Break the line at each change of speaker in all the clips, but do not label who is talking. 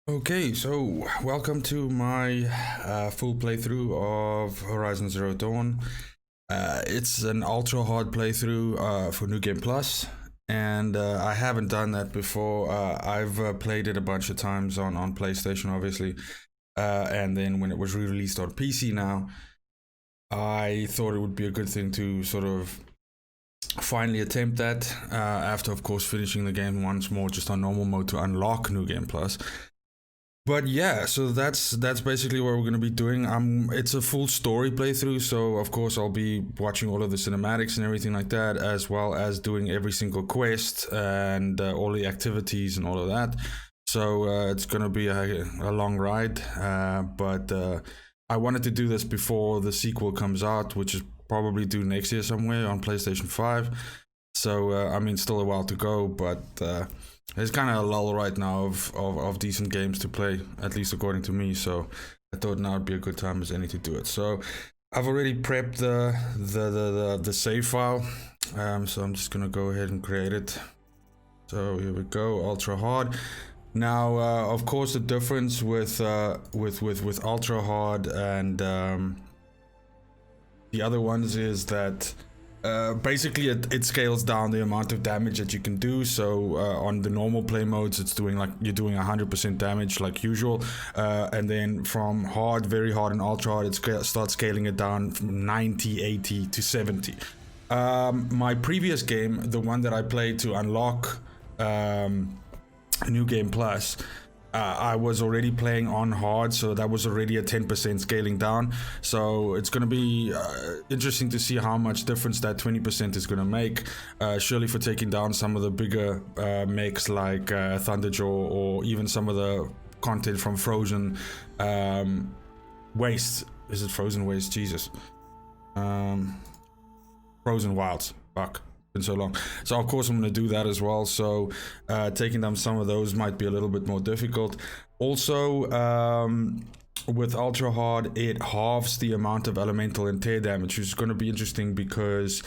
Okay, so welcome to my full playthrough of Horizon Zero Dawn. It's an ultra hard playthrough for New Game Plus, and I haven't done that before. I've played it a bunch of times on PlayStation, obviously, and then when it was re-released on PC now, I thought it would be a good thing to sort of finally attempt that after, of course, finishing the game once more just on normal mode to unlock New Game Plus. But yeah, so that's basically what we're gonna be doing. It's a full story playthrough, so of course I'll be watching all of the cinematics and everything like that, as well as doing every single quest and all the activities and all of that. So it's gonna be a long ride, but I wanted to do this before the sequel comes out, which is probably due next year somewhere on PlayStation 5. So I mean, still a while to go, but there's kind of a lull right now of decent games to play, at least according to me. So I thought now would be a good time as any to do it. So I've already prepped the save file, so I'm just gonna go ahead and create it. So here we go, ultra hard. Now, of course, the difference with ultra hard and the other ones is that basically it scales down the amount of damage that you can do. So on the normal play modes, it's doing like you're doing 100% damage like usual, and then from hard, very hard, and ultra hard, it starts scaling it down from 90, 80 to 70. My previous game, the one that I played to unlock New Game Plus, I was already playing on hard, so that was already a 10% scaling down. So it's going to be interesting to see how much difference that 20% is going to make. Surely for taking down some of the bigger mechs like Thunderjaw, or even some of the content from Frozen Waste. Is it Frozen Waste? Jesus. Frozen Wilds. Fuck. Been so long. So of course I'm going to do that as well. So taking down some of those might be a little bit more difficult. Also, with ultra hard, it halves the amount of elemental and tear damage, which is going to be interesting because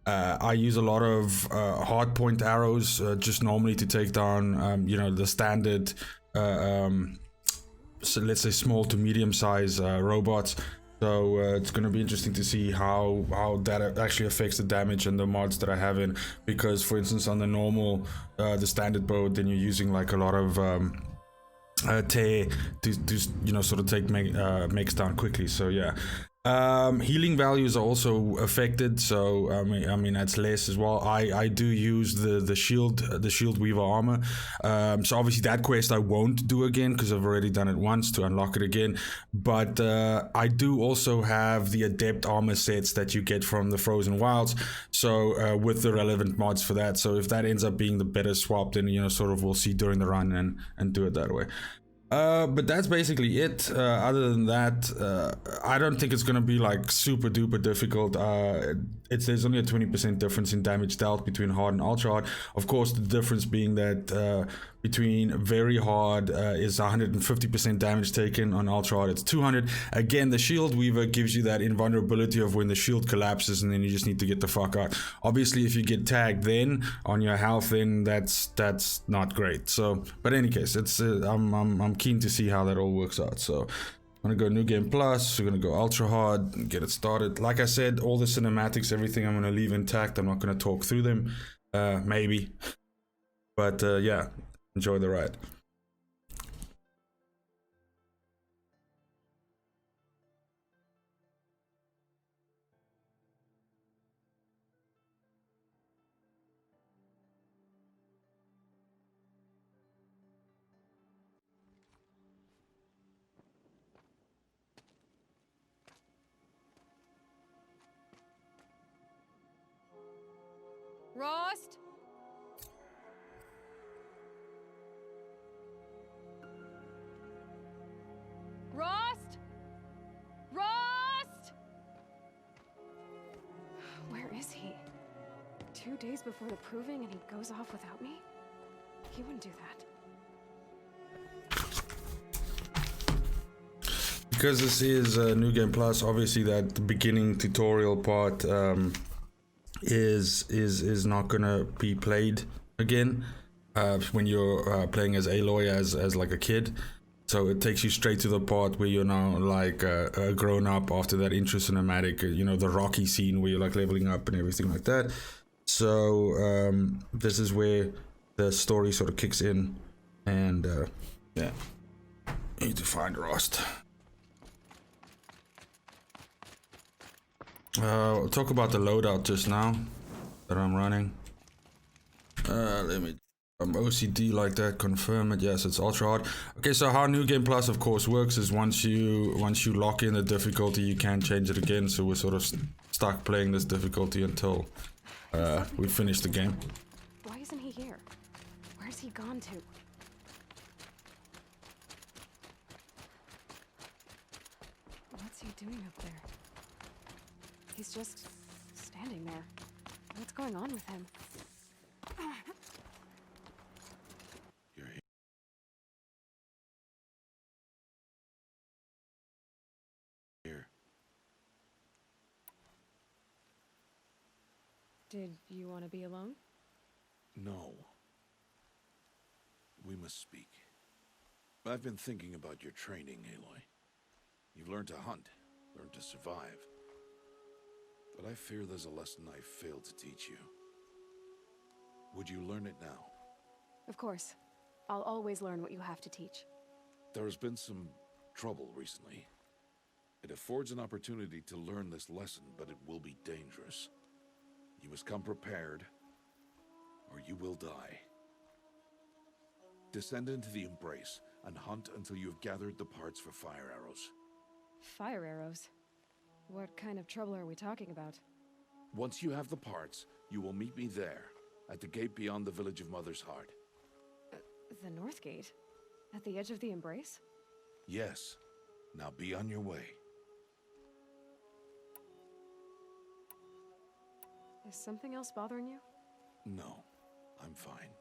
I use a lot of hard point arrows just normally to take down the standard so let's say small to medium size robots. So it's going to be interesting to see how that actually affects the damage and the mods that I have in, because for instance on the normal the standard boat, then you're using like a lot of tear to sort of take mechs down quickly. So yeah, healing values are also affected, so I mean that's less as well. I do use the shield weaver armor, so obviously that quest I won't do again because I've already done it once to unlock it again. But I do also have the adept armor sets that you get from the Frozen Wilds, so with the relevant mods for that. So if that ends up being the better swap, then sort of we'll see during the run and do it that way. But that's basically it. Other than that, I don't think it's gonna be like super duper difficult. There's only a 20% difference in damage dealt between hard and ultra hard. Of course, the difference being that between very hard is 150% damage taken, on ultra hard it's 200. Again, the shield weaver gives you that invulnerability of when the shield collapses and then you just need to get the fuck out. Obviously, if you get tagged then on your health, then that's not great. So, but in any case, it's I'm keen to see how that all works out. So I'm gonna go New Game Plus, we're gonna go ultra hard and get it started. Like I said, all the cinematics, everything I'm gonna leave intact. I'm not gonna talk through them, maybe, but yeah, enjoy the ride.
Rost? Rost? Rost?
Where is he? 2 days before the proving and he goes off without me? He wouldn't do that.
Because this is New Game Plus, obviously that beginning tutorial part is not gonna be played again when you're playing as Aloy as like a kid. So it takes you straight to the part where you're now like grown up after that intro cinematic, you know, the Rocky scene where you're like leveling up and everything like that. So this is where the story sort of kicks in, and yeah, you need to find Rost. I'll talk about the loadout just now that I'm running. Let me. I'm OCD like that. Confirm it. Yes, it's ultra hard. Okay, so how New Game Plus, of course, works is once you lock in the difficulty, you can't change it again. So we're sort of stuck playing this difficulty until we finish the game.
Why isn't he here? Where's he gone to? What's he doing up there? He's just standing there. What's going on with him?
You're here.
Did you want to be alone?
No. We must speak. I've been thinking about your training, Aloy. You've learned to hunt, learned to survive. But I fear there's a lesson I failed to teach you. Would you learn it now?
Of course. I'll always learn what you have to teach.
There has been some trouble recently. It affords an opportunity to learn this lesson, but it will be dangerous. You must come prepared, or you will die. Descend into the Embrace and hunt until you have gathered the parts for fire arrows.
Fire arrows? What kind of trouble are we talking about?
Once you have the parts, you will meet me there, at the gate beyond the village of Mother's Heart.
The North Gate? At the edge of the Embrace?
Yes. Now be on your way.
Is something else bothering you?
No, I'm fine.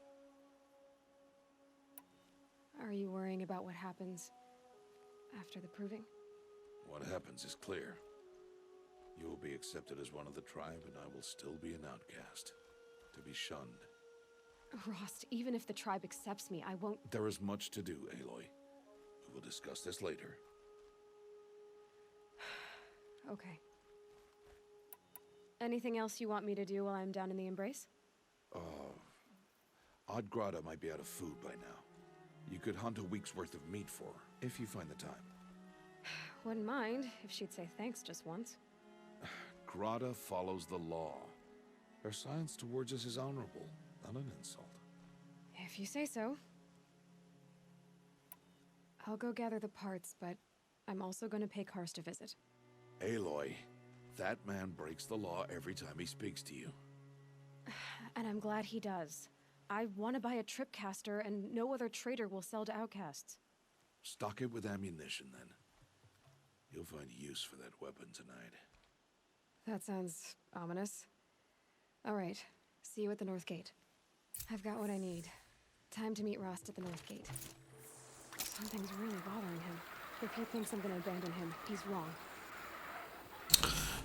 Are you worrying about what happens after the proving?
What happens is clear. You will be accepted as one of the tribe, and I will still be an outcast, to be shunned.
Rost, even if the tribe accepts me, I won't...
There is much to do, Aloy. We will discuss this later.
Okay. Anything else you want me to do while I'm down in the Embrace?
Odd Grata might be out of food by now. You could hunt a week's worth of meat for her, if you find the time.
Wouldn't mind if she'd say thanks just once.
Grata follows the law. Her silence towards us is honorable, not an insult.
If you say so. I'll go gather the parts, but I'm also going to pay Karst a visit.
Aloy, that man breaks the law every time he speaks to you.
And I'm glad he does. I want to buy a tripcaster, and no other trader will sell to outcasts.
Stock it with ammunition, then. You'll find use for that weapon tonight.
That sounds ominous. All right, see you at the North Gate. I've got what I need. Time to meet Rost at the North Gate. Something's really bothering him. If he thinks I'm gonna abandon him, he's wrong.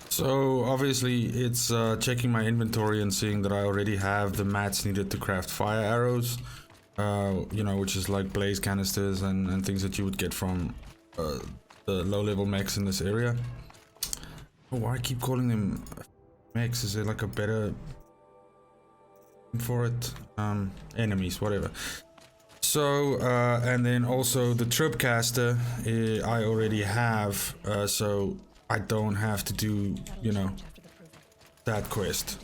So obviously it's checking my inventory and seeing that I already have the mats needed to craft fire arrows, you know, which is like blaze canisters and things that you would get from the low-level mechs in this area. Oh, why I keep calling them mechs? Is there like a better name for it? Enemies, whatever. So and then also the tripcaster I already have, so I don't have to do, you know, that quest.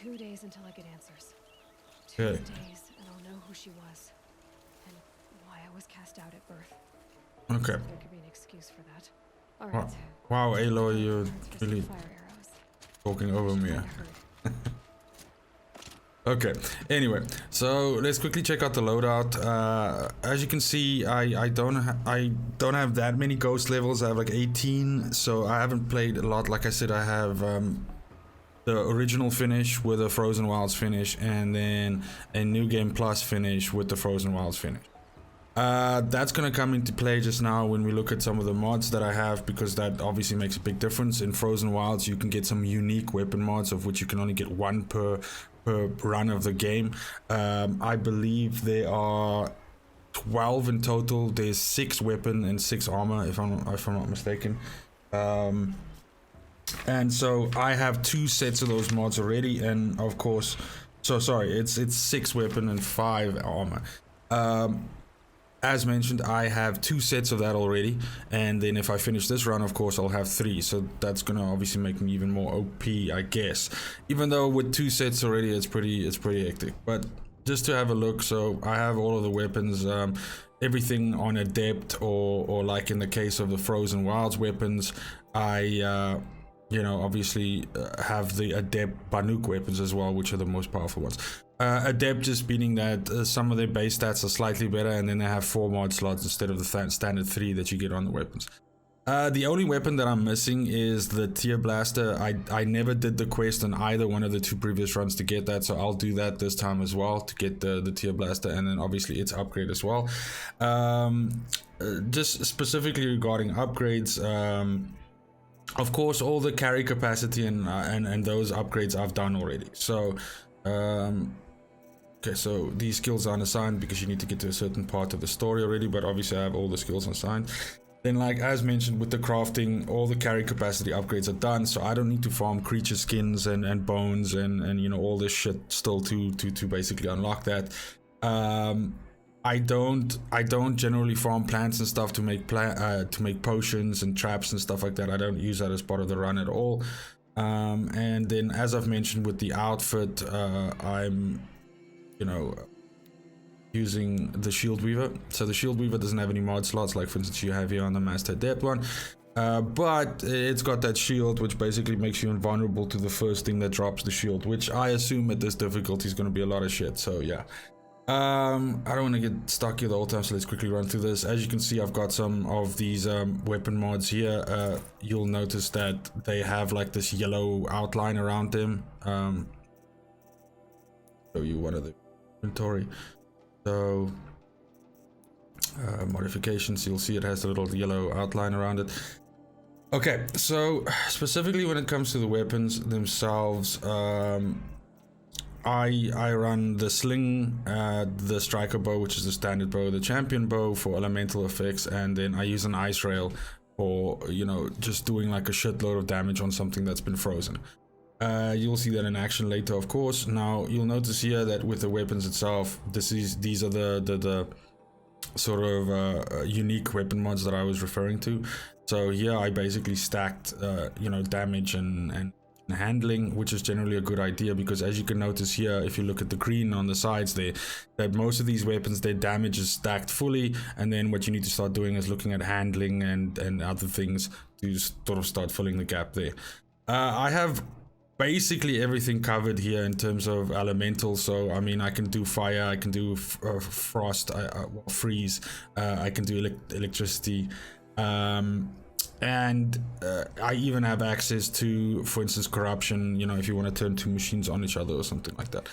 2 days until I get answers.
Okay.
2 days and I'll know who she was and why I was cast out at birth.
Okay.
There could be an excuse for that. All right.
Wow, Aloy, you're
Let's
really
fire arrows.
talking over me.
Find a herd.
Okay, anyway, so let's quickly check out the loadout. As you can see, I don't have that many ghost levels. I have like 18, so I haven't played a lot. Like I said, I have the original finish with a Frozen Wilds finish, and then a New Game Plus finish with the Frozen Wilds finish. That's gonna come into play just now when we look at some of the mods that I have, because that obviously makes a big difference. In Frozen Wilds, you can get some unique weapon mods, of which you can only get one per run of the game. I believe there are 12 in total. There's 6 weapon and 6 armor, if I'm not mistaken. And so I have 2 sets of those mods already, and of course, so sorry, it's 6 weapon and 5 armor. As mentioned, I have 2 sets of that already, and then if I finish this run, of course, I'll have 3, so that's gonna obviously make me even more OP, I guess. Even though with 2 sets already, it's pretty hectic. But just to have a look, so I have all of the weapons, everything on adept, or like in the case of the Frozen Wilds weapons, I you know, obviously have the adept Banuk weapons as well, which are the most powerful ones. Adept just meaning that some of their base stats are slightly better, and then they have 4 mod slots instead of the standard 3 that you get on the weapons. The only weapon that I'm missing is the Tear Blaster. I never did the quest on either one of the 2 previous runs to get that, so I'll do that this time as well to get the Tear Blaster, and then obviously its upgrade as well. Just specifically regarding upgrades, of course, all the carry capacity and those upgrades I've done already. So, okay, so these skills aren't assigned because you need to get to a certain part of the story already, but obviously I have all the skills assigned. Then, like as mentioned with the crafting, all the carry capacity upgrades are done, so I don't need to farm creature skins and bones and you know, all this shit still to basically unlock that. I don't generally farm plants and stuff to make potions and traps and stuff like that. I don't use that as part of the run at all. And then, as I've mentioned with the outfit, I'm, you know, using the Shield Weaver. So the Shield Weaver doesn't have any mod slots, like for instance you have here on the Master Adept one. But it's got that shield, which basically makes you invulnerable to the first thing that drops the shield, which I assume at this difficulty is going to be a lot of shit. So yeah. I don't want to get stuck here the whole time, so let's quickly run through this. As you can see, I've got some of these weapon mods here. You'll notice that they have like this yellow outline around them. Show you one of the inventory. So modifications, you'll see it has a little yellow outline around it. Okay, so specifically when it comes to the weapons themselves, I run the sling, the striker bow, which is the standard bow, the champion bow for elemental effects, and then I use an ice rail for, you know, just doing like a shitload of damage on something that's been frozen. You'll see that in action later, of course. Now you'll notice here that with the weapons itself, these are the sort of unique weapon mods that I was referring to. So here I basically stacked you know, damage and handling, which is generally a good idea, because as you can notice here, if you look at the green on the sides there, that most of these weapons, their damage is stacked fully, and then what you need to start doing is looking at handling and other things to sort of start filling the gap there. I have basically everything covered here in terms of elemental. So I mean, I can do fire, I can do frost, freeze, I can do electricity, and I even have access to, for instance, corruption, you know, if you want to turn 2 machines on each other or something like that.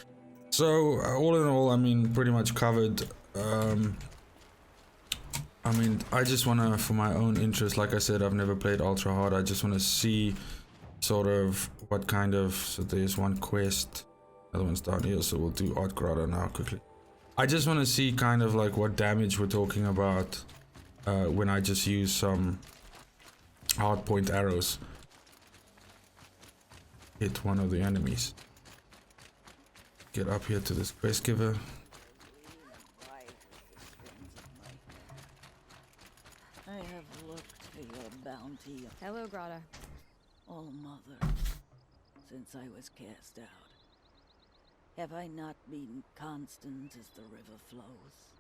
So all in all, I mean, pretty much covered. I mean, I just want to, for my own interest, like I said, I've never played ultra hard. I just want to see sort of what kind of, so there's one quest, other one's down here, so we'll do Art Grata now quickly. I just want to see kind of like what damage we're talking about when I just use some hard point arrows, hit one of the enemies. Get up here to this quest giver.
I have looked for your bounty.
Hello, Grata.
Oh, Mother, since I was cast out, have I not been constant as the river flows?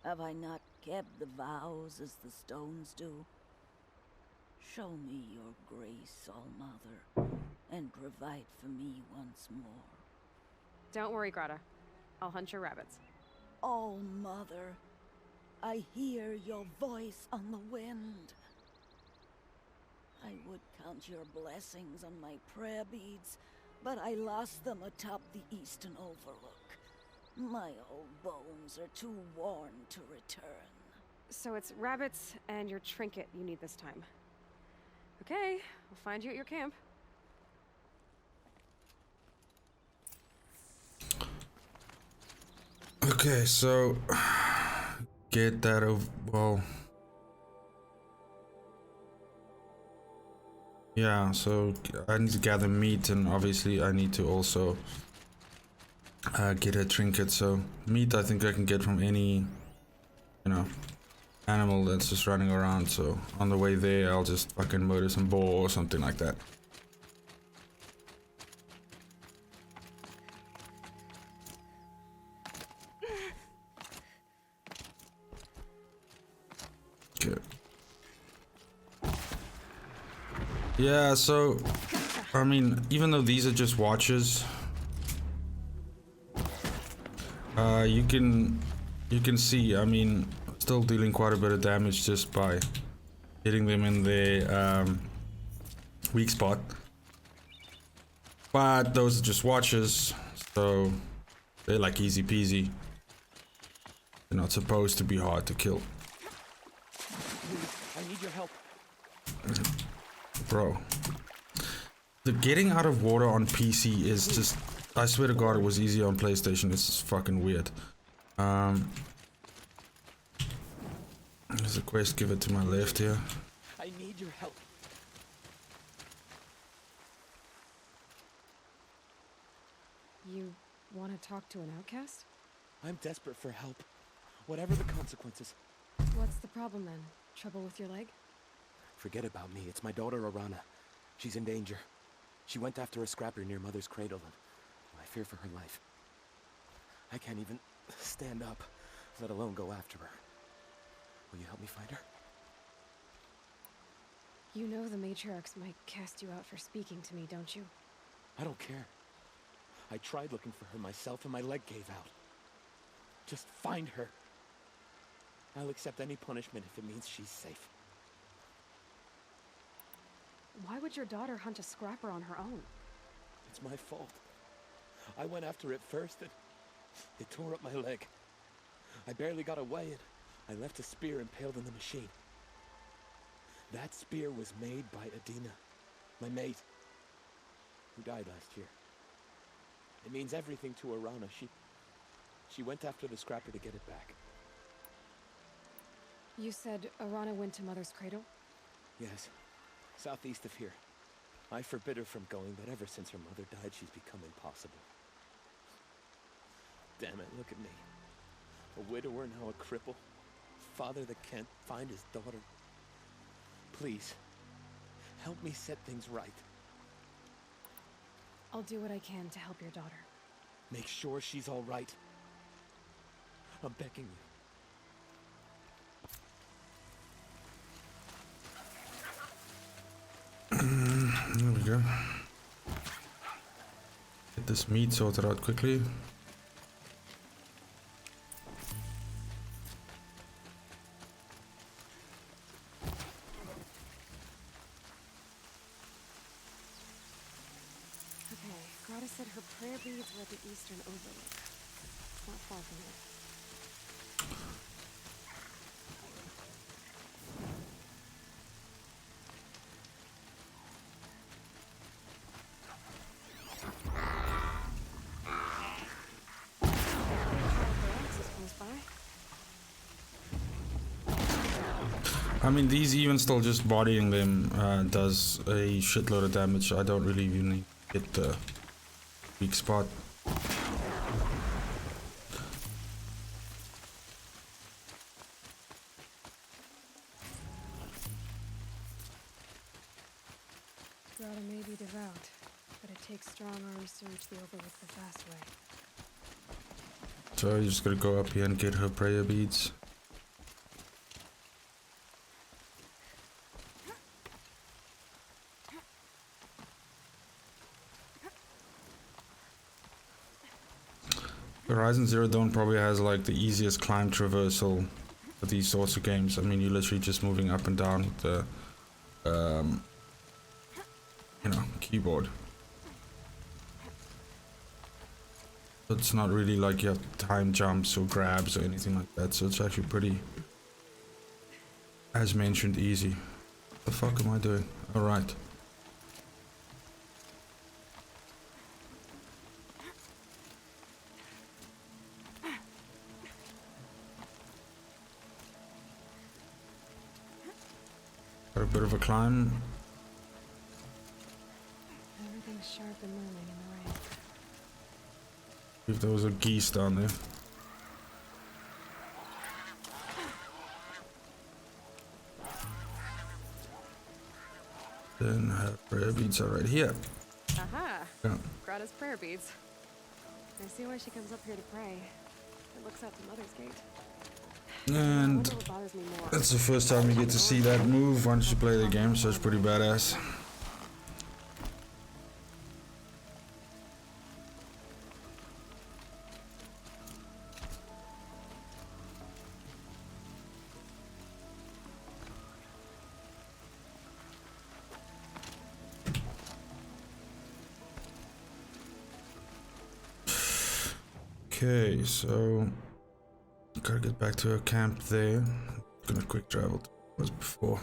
Have I not kept the vows as the stones do? Show me your grace, All-Mother, and provide for me once more.
Don't worry, Grata. I'll hunt your rabbits.
All-Mother, I hear your voice on the wind. I would count your blessings on my prayer beads, but I lost them atop the eastern overlook. My old bones are too worn to return.
So it's rabbits and your trinket you need this time. Okay, I'll find you at your camp.
Okay, so get that of, well, yeah, so I need to gather meat, and obviously I need to also get a trinket. So meat I think I can get from any, you know, animal that's just running around. So on the way there I'll just fucking murder some boar or something like that. Okay. Yeah, so I mean, even though these are just watches, you can see, I mean, still dealing quite a bit of damage just by hitting them in their weak spot. But those are just watches, so they're like easy peasy. They're not supposed to be hard to kill.
I need your help.
Bro, the getting out of water on PC is just, I swear to God, it was easy on PlayStation. It's just fucking weird. There's a quest, give it to my left here.
I need your help.
You want to talk to an outcast?
I'm desperate for help. Whatever the consequences.
What's the problem then? Trouble with your leg?
Forget about me. It's my daughter, Arana. She's in danger. She went after a scrapper near Mother's cradle, and I fear for her life. I can't even stand up, let alone go after her. Will you help me find her?
You know the matriarchs might cast you out for speaking to me, don't you?
I don't care. I tried looking for her myself, and my leg gave out. Just find her. I'll accept any punishment if it means she's safe.
Why would your daughter hunt a scrapper on her own?
It's my fault. I went after it first, and it tore up my leg. I barely got away, and I left a spear impaled in the machine. That spear was made by Adina, my mate, who died last year. It means everything to Arana. She went after the scrapper to get it back.
You said Arana went to Mother's cradle?
Yes, southeast of here. I forbid her from going, but ever since her mother died, she's become impossible. Damn it, look at me. A widower, now a cripple. Father that can't find his daughter. Please, help me set things right.
I'll do what I can to help your daughter.
Make sure she's all right. I'm begging you.
There we go. Get this meat sorted out quickly.
Okay, Grata said her prayer beads were at the eastern overlook. It's not far from here.
I mean, these even still just bodying them does a shitload of damage. I don't really even hit the weak spot.
Grata may be devout, but it takes strong arms to reach the overlook the fast way.
So you just gotta go up here and get her prayer beads. Horizon Zero Dawn probably has like the easiest climb traversal for these sorts of games. I mean, you're literally just moving up and down with the, you know, keyboard. It's not really like you have time jumps or grabs or anything like that, so it's actually pretty, as mentioned, easy. What the fuck am I doing? Alright. Got a bit of a climb.
Everything's sharp and looming in the rain.
If there was a geese down there. Then prayer beads are right here.
Aha!
Yeah.
Grata's prayer beads. I see why she comes up here to pray. It looks out the Mother's Gate. I
And
wonder what bothers me more.
that's the first time you get to see that move once you play the game, so it's pretty badass. Okay, so gotta get back to our camp there. Gonna quick travel as before.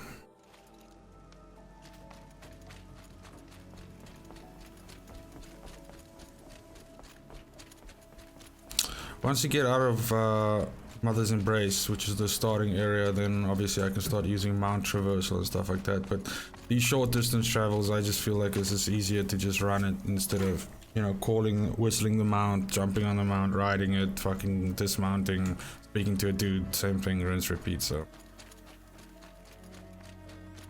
Once you get out of Mother's Embrace, which is the starting area, then obviously I can start using mount traversal and stuff like that. But these short distance travels, I just feel like it's just easier to just run it instead of, you know, whistling the mount, jumping on the mount, riding it, fucking dismounting, speaking to a dude, same thing, rinse, repeat. So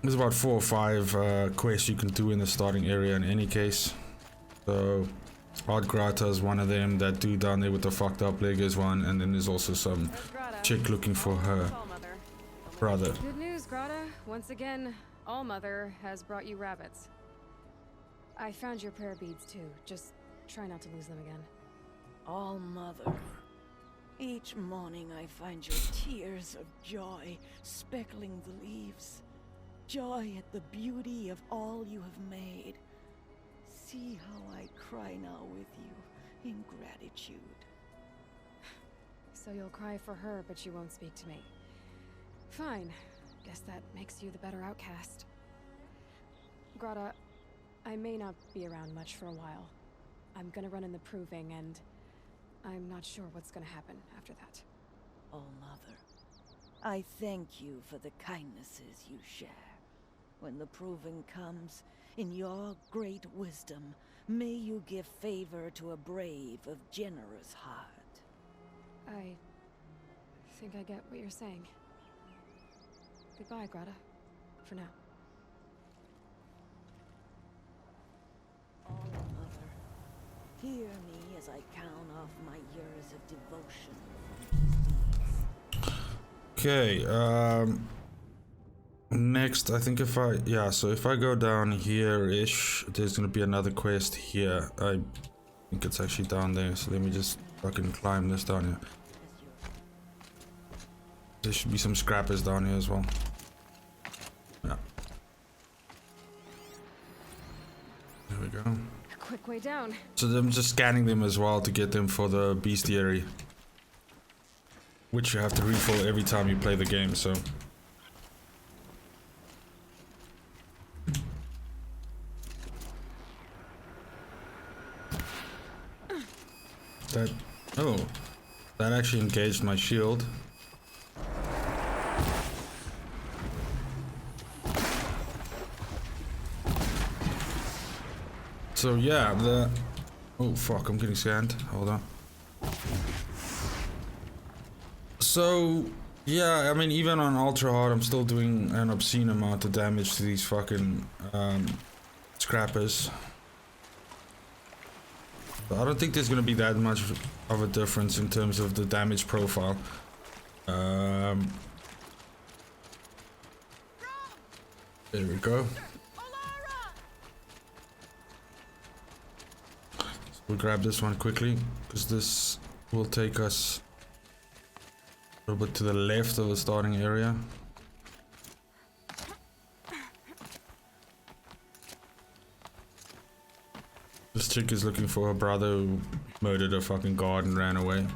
there's about 4 or 5 quests you can do in the starting area in any case. So Grata is one of them. That dude down there with the fucked up leg is one, and then there's also some chick looking for her brother.
Good news, Grata. Once again, All-Mother has brought you rabbits. I found your prayer beads too. Just try not to lose them again.
All-Mother, each morning I find your tears of joy speckling the leaves. Joy at the beauty of all you have made. See how I cry now with you in gratitude.
So you'll cry for her, but you won't speak to me. Fine. Guess that makes you the better outcast. Grata, I may not be around much for a while. I'm gonna run in the proving, and I'm not sure what's gonna happen after that.
All-Mother, I thank you for the kindnesses you share. When the proving comes, in your great wisdom, may you give favor to a brave of generous heart.
I think I get what you're saying. Goodbye, Grata. For now.
All-Mother, hear me as I count off my years of devotion.
Okay, next, I think if I go down here-ish, there's gonna be another quest here. I think it's actually down there, so let me just fucking climb this down here. There should be some scrappers down here as well. Yeah. There we go.
A quick way down.
So I'm just scanning them as well to get them for the bestiary, which you have to refill every time you play the game, so. That actually engaged my shield. So yeah, oh fuck, I'm getting scanned. Hold on. So yeah, I mean, even on ultra hard, I'm still doing an obscene amount of damage to these fucking scrappers. But I don't think there's gonna be that much of a difference in terms of the damage profile. There we go. So we'll grab this one quickly, because this will take us a little bit to the left of the starting area. This chick is looking for her brother who murdered a fucking guard and ran away.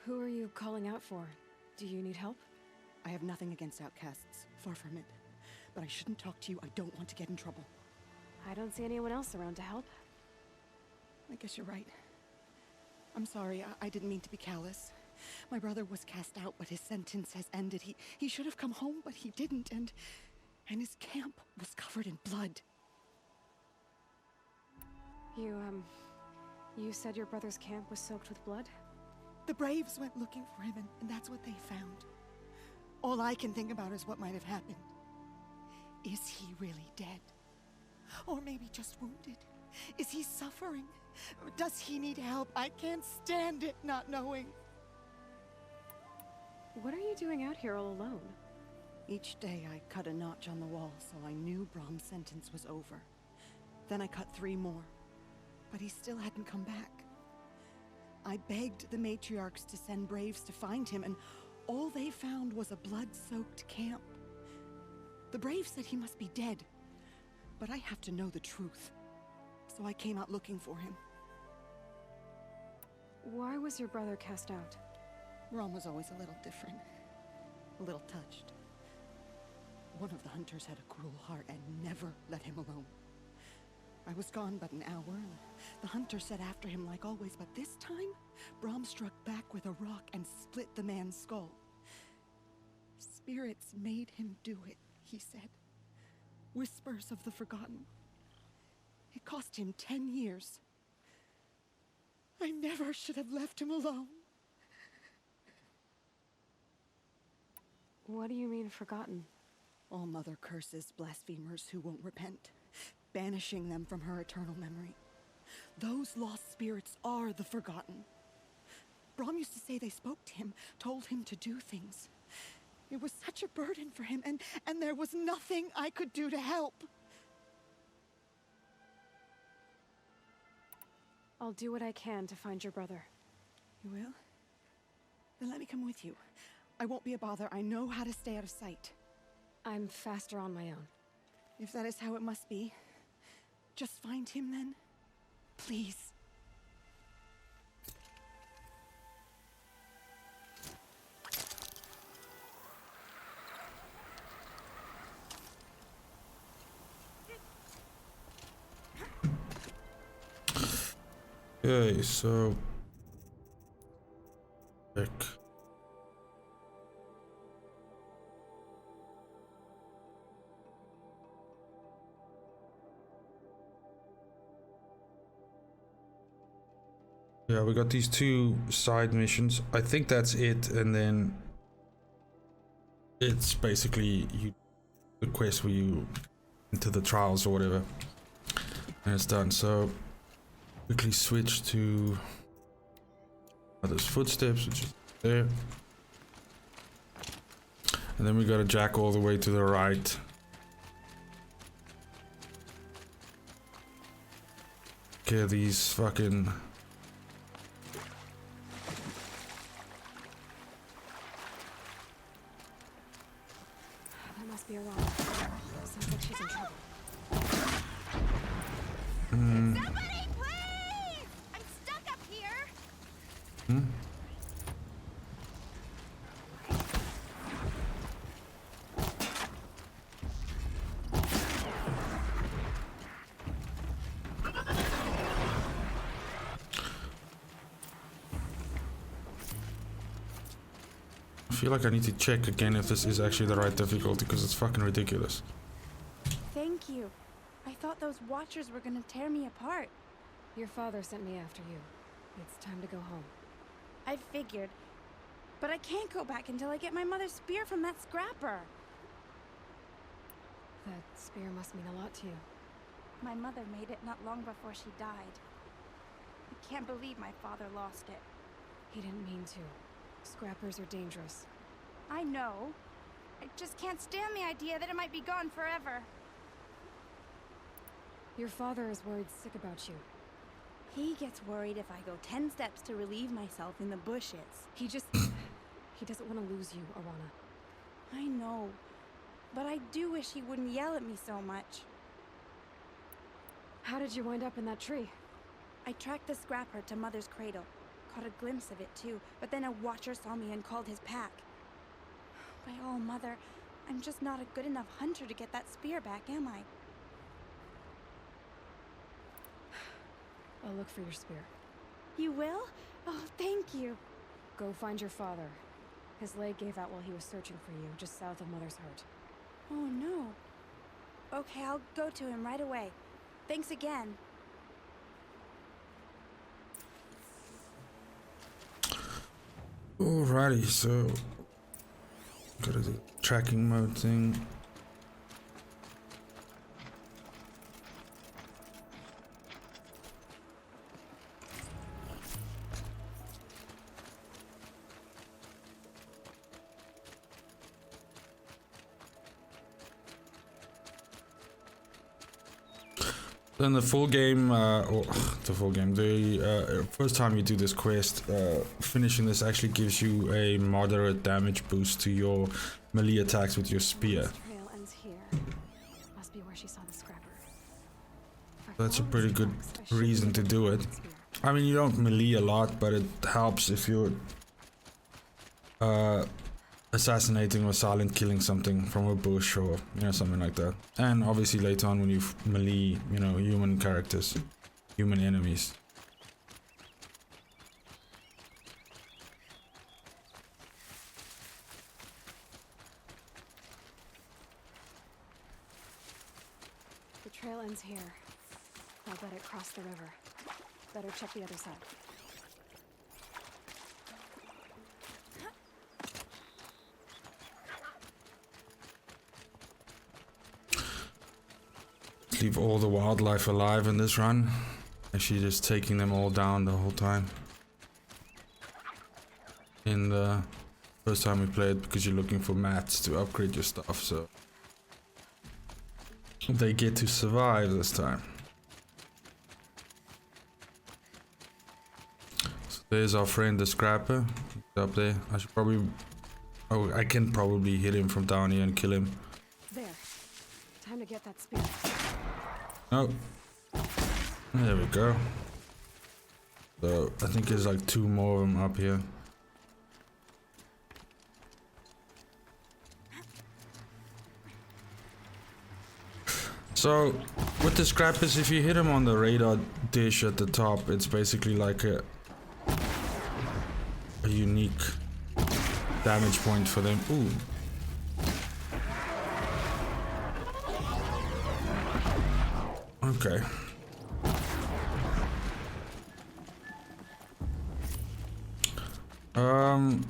Who are you calling out for? Do you need help?
I have nothing against outcasts, far from it. But I shouldn't talk to you, I don't want to get in trouble.
I don't see anyone else around to help.
I guess you're right. I'm sorry, I didn't mean to be callous. My brother was cast out, but his sentence has ended. He should have come home, but he didn't, and his camp was covered in blood.
You said your brother's camp was soaked with blood?
The Braves went looking for him, and that's what they found. All I can think about is what might have happened. Is he really dead? Or maybe just wounded? Is he suffering? Does he need help? I can't stand it not knowing.
What are you doing out here all alone?
Each day I cut a notch on the wall so I knew Brahm's sentence was over. Then I cut 3 more, but he still hadn't come back. I begged the matriarchs to send Braves to find him, and all they found was a blood-soaked camp. The Braves said he must be dead, but I have to know the truth. So I came out looking for him.
Why was your brother cast out?
Brahm was always a little different. A little touched. One of the hunters had a cruel heart and never let him alone. I was gone but an hour, and the hunter set after him like always, but this time, Brahm struck back with a rock and split the man's skull. Spirits made him do it, he said. Whispers of the forgotten. It cost him 10 years. I never should have left him alone.
What do you mean, forgotten?
All Mother curses blasphemers who won't repent, banishing them from her eternal memory. Those lost spirits are the forgotten. Brahm used to say they spoke to him, told him to do things. It was such a burden for him, and there was nothing I could do to help.
I'll do what I can to find your brother.
You will? Then let me come with you. I won't be a bother. I know how to stay out of sight.
I'm faster on my own.
If that is how it must be, just find him then. Please.
Okay, so check. Yeah, we got these 2 side missions. I think that's it, and then it's basically the quest where you into the trials or whatever, and it's done. So quickly switch to Mother's footsteps, which is there, and then we got to jack all the way to the right. Okay, these fucking
That must be a wrong. Sounds like she's in trouble.
Somebody, please! I'm stuck up here.
I feel like I need to check again if this is actually the right difficulty, because it's fucking ridiculous.
Thank you. I thought those watchers were gonna tear me apart.
Your father sent me after you. It's time to go home.
I figured. But I can't go back until I get my mother's spear from that scrapper.
That spear must mean a lot to you.
My mother made it not long before she died. I can't believe my father lost it.
He didn't mean to. Scrappers are dangerous.
I know. I just can't stand the idea that it might be gone forever.
Your father is worried sick about you.
He gets worried if I go 10 steps to relieve myself in the bushes.
He doesn't want to lose you, Arana.
I know. But I do wish he wouldn't yell at me so much.
How did you wind up in that tree?
I tracked the scrapper to Mother's cradle. Caught a glimpse of it too, but then a watcher saw me and called his pack. By all, Mother, I'm just not a good enough hunter to get that spear back, am I?
I'll look for your spear.
You will? Oh, thank you.
Go find your father. His leg gave out while he was searching for you, just south of Mother's Heart.
Oh, no. Okay, I'll go to him right away. Thanks again.
Alrighty, so gotta do tracking mode thing. Then the full game, the first time you do this quest, finishing this actually gives you a moderate damage boost to your melee attacks with your spear.
This trail ends here. Must be where she saw the scrapper.
That's a pretty good reason to do it. I mean, you don't melee a lot, but it helps if you're assassinating or silent killing something from a bush or, you know, something like that. And obviously later on when you melee, you know, human characters, human enemies.
The trail ends here. I'll bet it crossed the river. Better check the other side.
Leave all the wildlife alive in this run. Actually just taking them all down the whole time. In the first time we played, because you're looking for mats to upgrade your stuff, so they get to survive this time. So there's our friend the scrapper. He's up there. I should probably... Oh, I can probably hit him from down here and kill him.
There. Time to get that spear.
Oh, there we go. So I think there's like 2 more of them up here. So with the scrappers, if you hit them on the radar dish at the top, it's basically like a unique damage point for them. Ooh. Okay.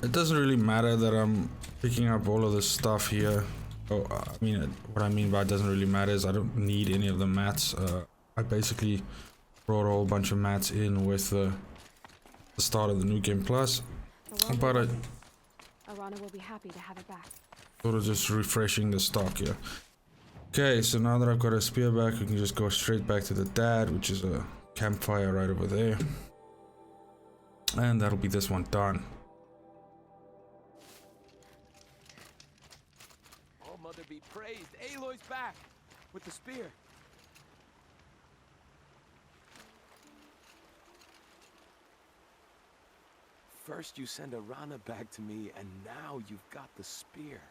It doesn't really matter that I'm picking up all of this stuff here. Oh, I mean, what I mean by it doesn't really matter is I don't need any of the mats. I basically brought a whole bunch of mats in with the start of the new game plus. But
Arana will be happy to have it back.
Sort of just refreshing the stock here. Okay, so now that I've got a spear back, we can just go straight back to the dad, which is a campfire right over there. And that'll be this one done.
Oh, Mother be praised. Aloy's back with the spear. First you send Arana back to me, and now you've got the spear.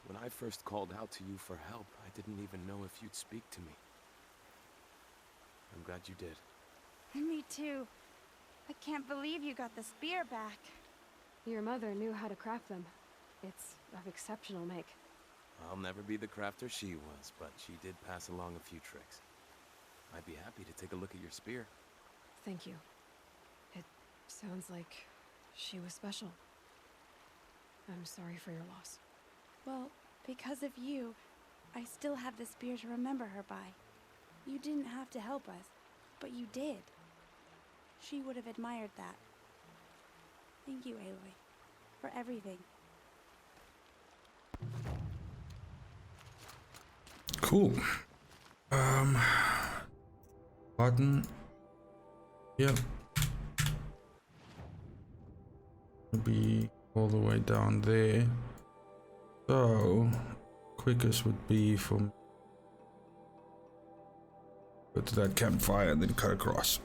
When I first called out to you for help, I didn't even know if you'd speak to me. I'm glad you did.
Me too. I can't believe you got the spear back.
Your mother knew how to craft them. It's of exceptional make.
I'll never be the crafter she was, but she did pass along a few tricks. I'd be happy to take a look at your spear.
Thank you. It sounds like she was special. I'm sorry for your loss.
Well, because of you, I still have the spear to remember her by. You didn't have to help us, but you did. She would have admired that. Thank you, Aloy, for everything.
Cool. Button. Yep. It'll be all the way down there. So, quickest would be from go to that campfire and then cut across.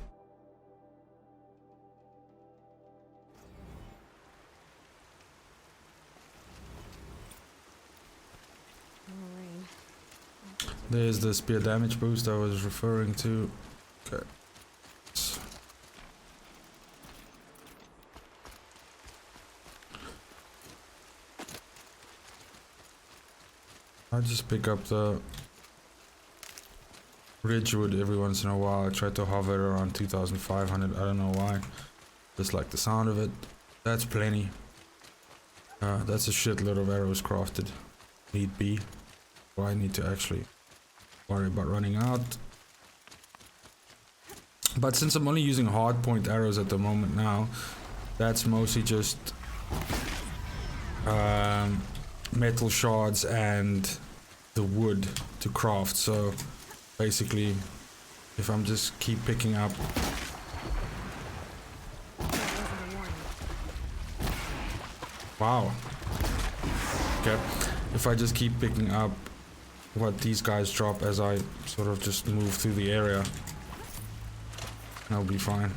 There's the spear damage boost I was referring to. Okay. I just pick up the Ridgewood every once in a while. I try to hover around 2,500. I don't know why. Just like the sound of it. That's plenty. That's a shitload of arrows crafted. Need be. So I need to actually worry about running out. But since I'm only using hardpoint arrows at the moment now, that's mostly just metal shards and the wood to craft. So basically, if I'm just keep picking up wow. Okay. If I just keep picking up what these guys drop as I sort of just move through the area, I'll be fine.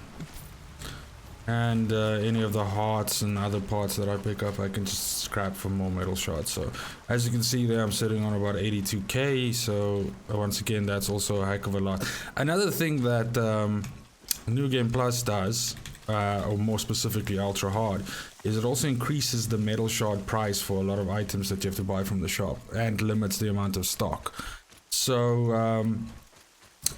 And any of the hearts and other parts that I pick up, I can just scrap for more metal shards. So as you can see there, I'm sitting on about 82k. So once again, that's also a heck of a lot. Another thing that New Game Plus does, or more specifically Ultra Hard, is it also increases the metal shard price for a lot of items that you have to buy from the shop and limits the amount of stock. So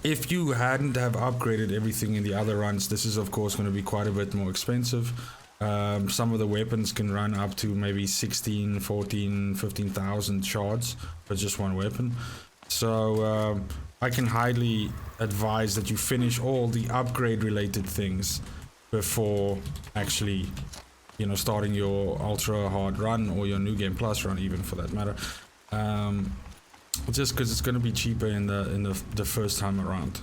if you hadn't have upgraded everything in the other runs, this is of course going to be quite a bit more expensive. Some of the weapons can run up to maybe 16, 14, 15,000 shards for just one weapon. So I can highly advise that you finish all the upgrade related things before actually, you know, starting your Ultra Hard run or your New Game Plus run, even for that matter. Just because it's going to be cheaper in the first time around.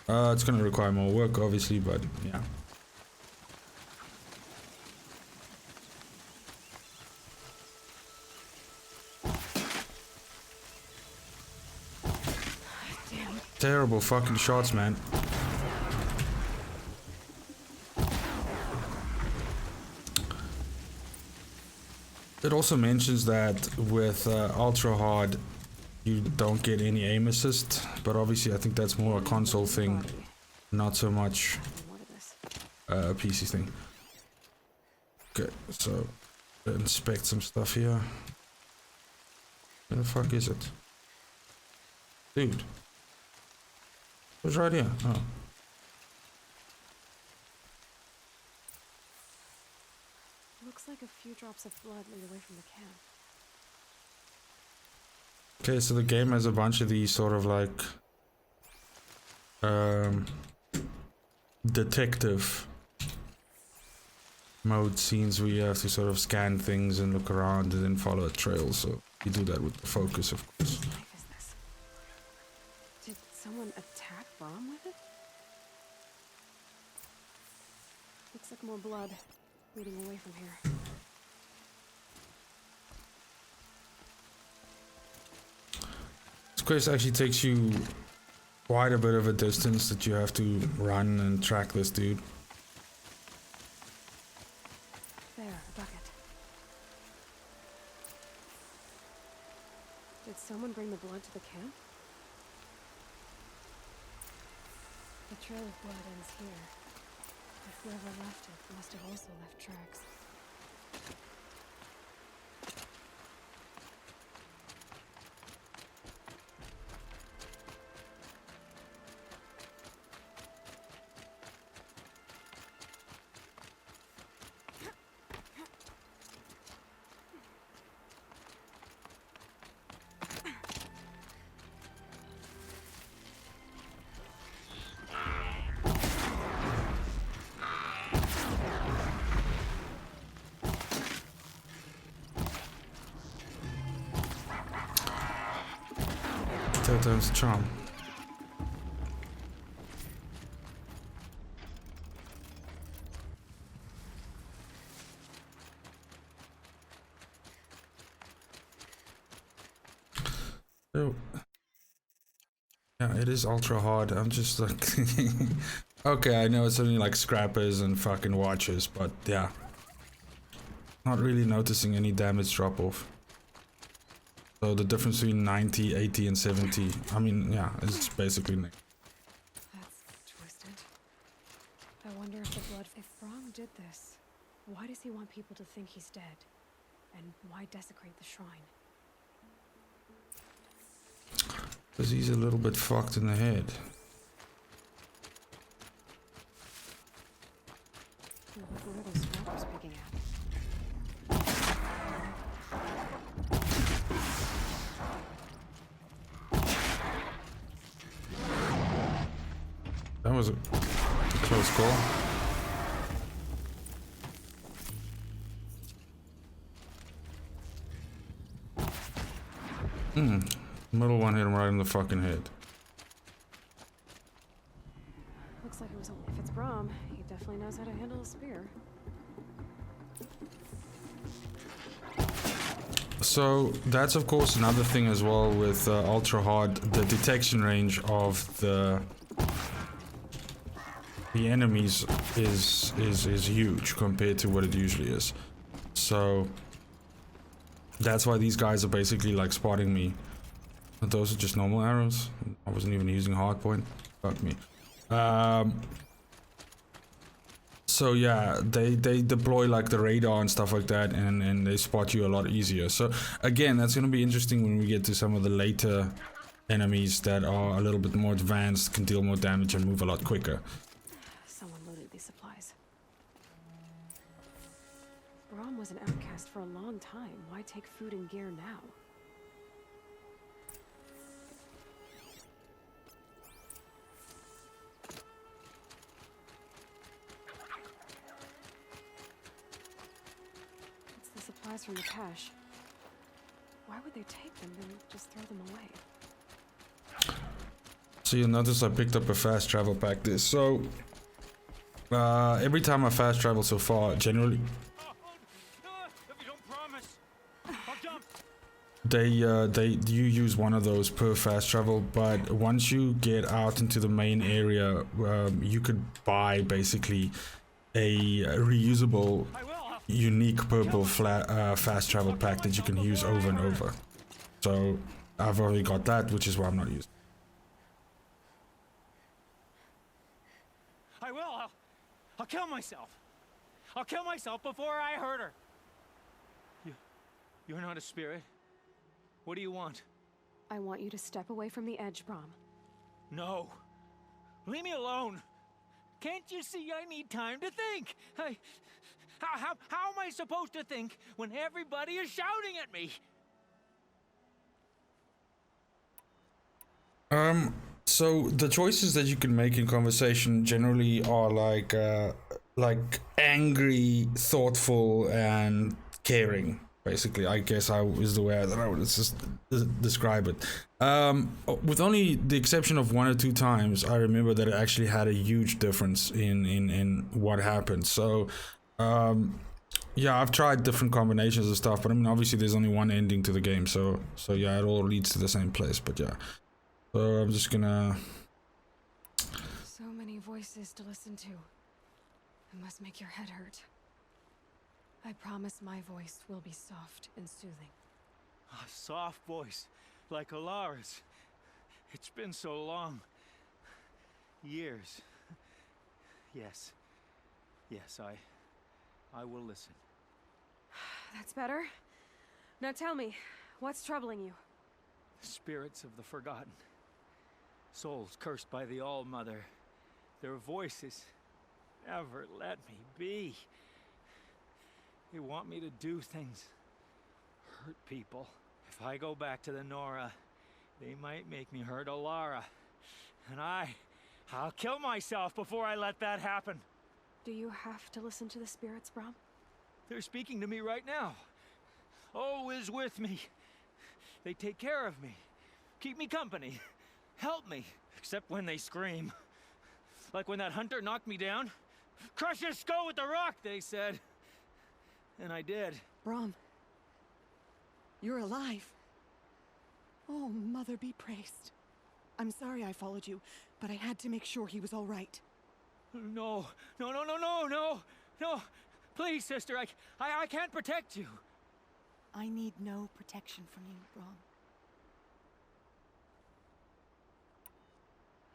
It's going to require more work, obviously, but yeah.
Damn.
Terrible fucking shots, man. It also mentions that with Ultra Hard, you don't get any aim assist, but obviously I think that's more a console thing, not so much a PC thing. Okay, so inspect some stuff here. Where the fuck is it? Dude. It was right here. Oh.
Looks like a few drops of blood lead away from the camp.
Okay, so the game has a bunch of these sort of like detective mode scenes where you have to sort of scan things and look around and then follow a trail. So you do that with the focus, of course.
What knife is this? Did someone attack Brom with it? Looks like more blood leading away from here.
This quest actually takes you quite a bit of a distance that you have to run and track this dude.
There, a bucket. Did someone bring the blood to the camp? The trail of blood ends here. But whoever left it must have also left tracks.
Third time's the charm. So, yeah, it is ultra hard. I'm just like thinking, okay, I know it's only like scrappers and fucking watches, but yeah, not really noticing any damage drop off. So the difference between 90, 80 and 70, I mean, yeah, it's basically
That's twisted. I wonder if the blood... If Brom did this, why does he want people to think he's dead? And why desecrate the shrine?
Because he's a little bit fucked in the head.
What are those sparklers picking at?
That was a close call. Middle one hit him right in the fucking head.
Looks like it was. If it's Brahm, he definitely knows how to handle a spear.
So that's of course another thing as well with ultra hard. The detection range of the enemies is huge compared to what it usually is. So that's why these guys are basically like spotting me. But those are just normal arrows. I wasn't even using hardpoint. Fuck me. So yeah, they deploy like the radar and stuff like that, and they spot you a lot easier. So again, that's gonna be interesting when we get to some of the later enemies that are a little bit more advanced, can deal more damage and move a lot quicker.
Someone loaded these supplies. Brahm was an outcast for a long time. Why take food and gear now? It's the supplies from the cache. Why would they take them and just throw them away?
So you'll notice I picked up a fast travel pack this. So every time I fast travel so far, generally you use one of those per fast travel, but once you get out into the main area, you could buy basically a reusable unique purple fast travel pack that you can use over and over. So I've already got that, which is why I'm not using.
I will. I'll kill myself. I'll kill myself before I hurt her. You're not a spirit. What do you want?
I want you to step away from the edge, Brahm.
No. Leave me alone. Can't you see I need time to think? How am I supposed to think when everybody is shouting at me?
So the choices that you can make in conversation generally are like angry, thoughtful, and caring. Basically, I guess is the way that I would just describe it. With only the exception of 1 or 2 times, I remember that it actually had a huge difference in what happened. So, yeah, I've tried different combinations of stuff, but I mean, obviously, there's only one ending to the game, so yeah, it all leads to the same place. But yeah, so I'm just gonna.
So many voices to listen to. It must make your head hurt. I promise my voice will be soft and soothing.
A soft voice, like Alara's. It's been so long. Years. Yes. Yes, I will listen.
That's better. Now tell me, what's troubling you?
Spirits of the forgotten. Souls cursed by the All-Mother. Their voices never let me be. They want me to do things, hurt people. If I go back to the Nora, they might make me hurt Alara. And I'll kill myself before I let that happen.
Do you have to listen to the spirits, Brahm?
They're speaking to me right now. Oh is with me. They take care of me, keep me company, help me, except when they scream. Like when that hunter knocked me down. Crush his skull with the rock, they said. And I did.
Brahm, you're alive. Oh, Mother be praised. I'm sorry I followed you, but I had to make sure he was all right.
No. Please, sister, I can't protect you.
I need no protection from you, Brahm.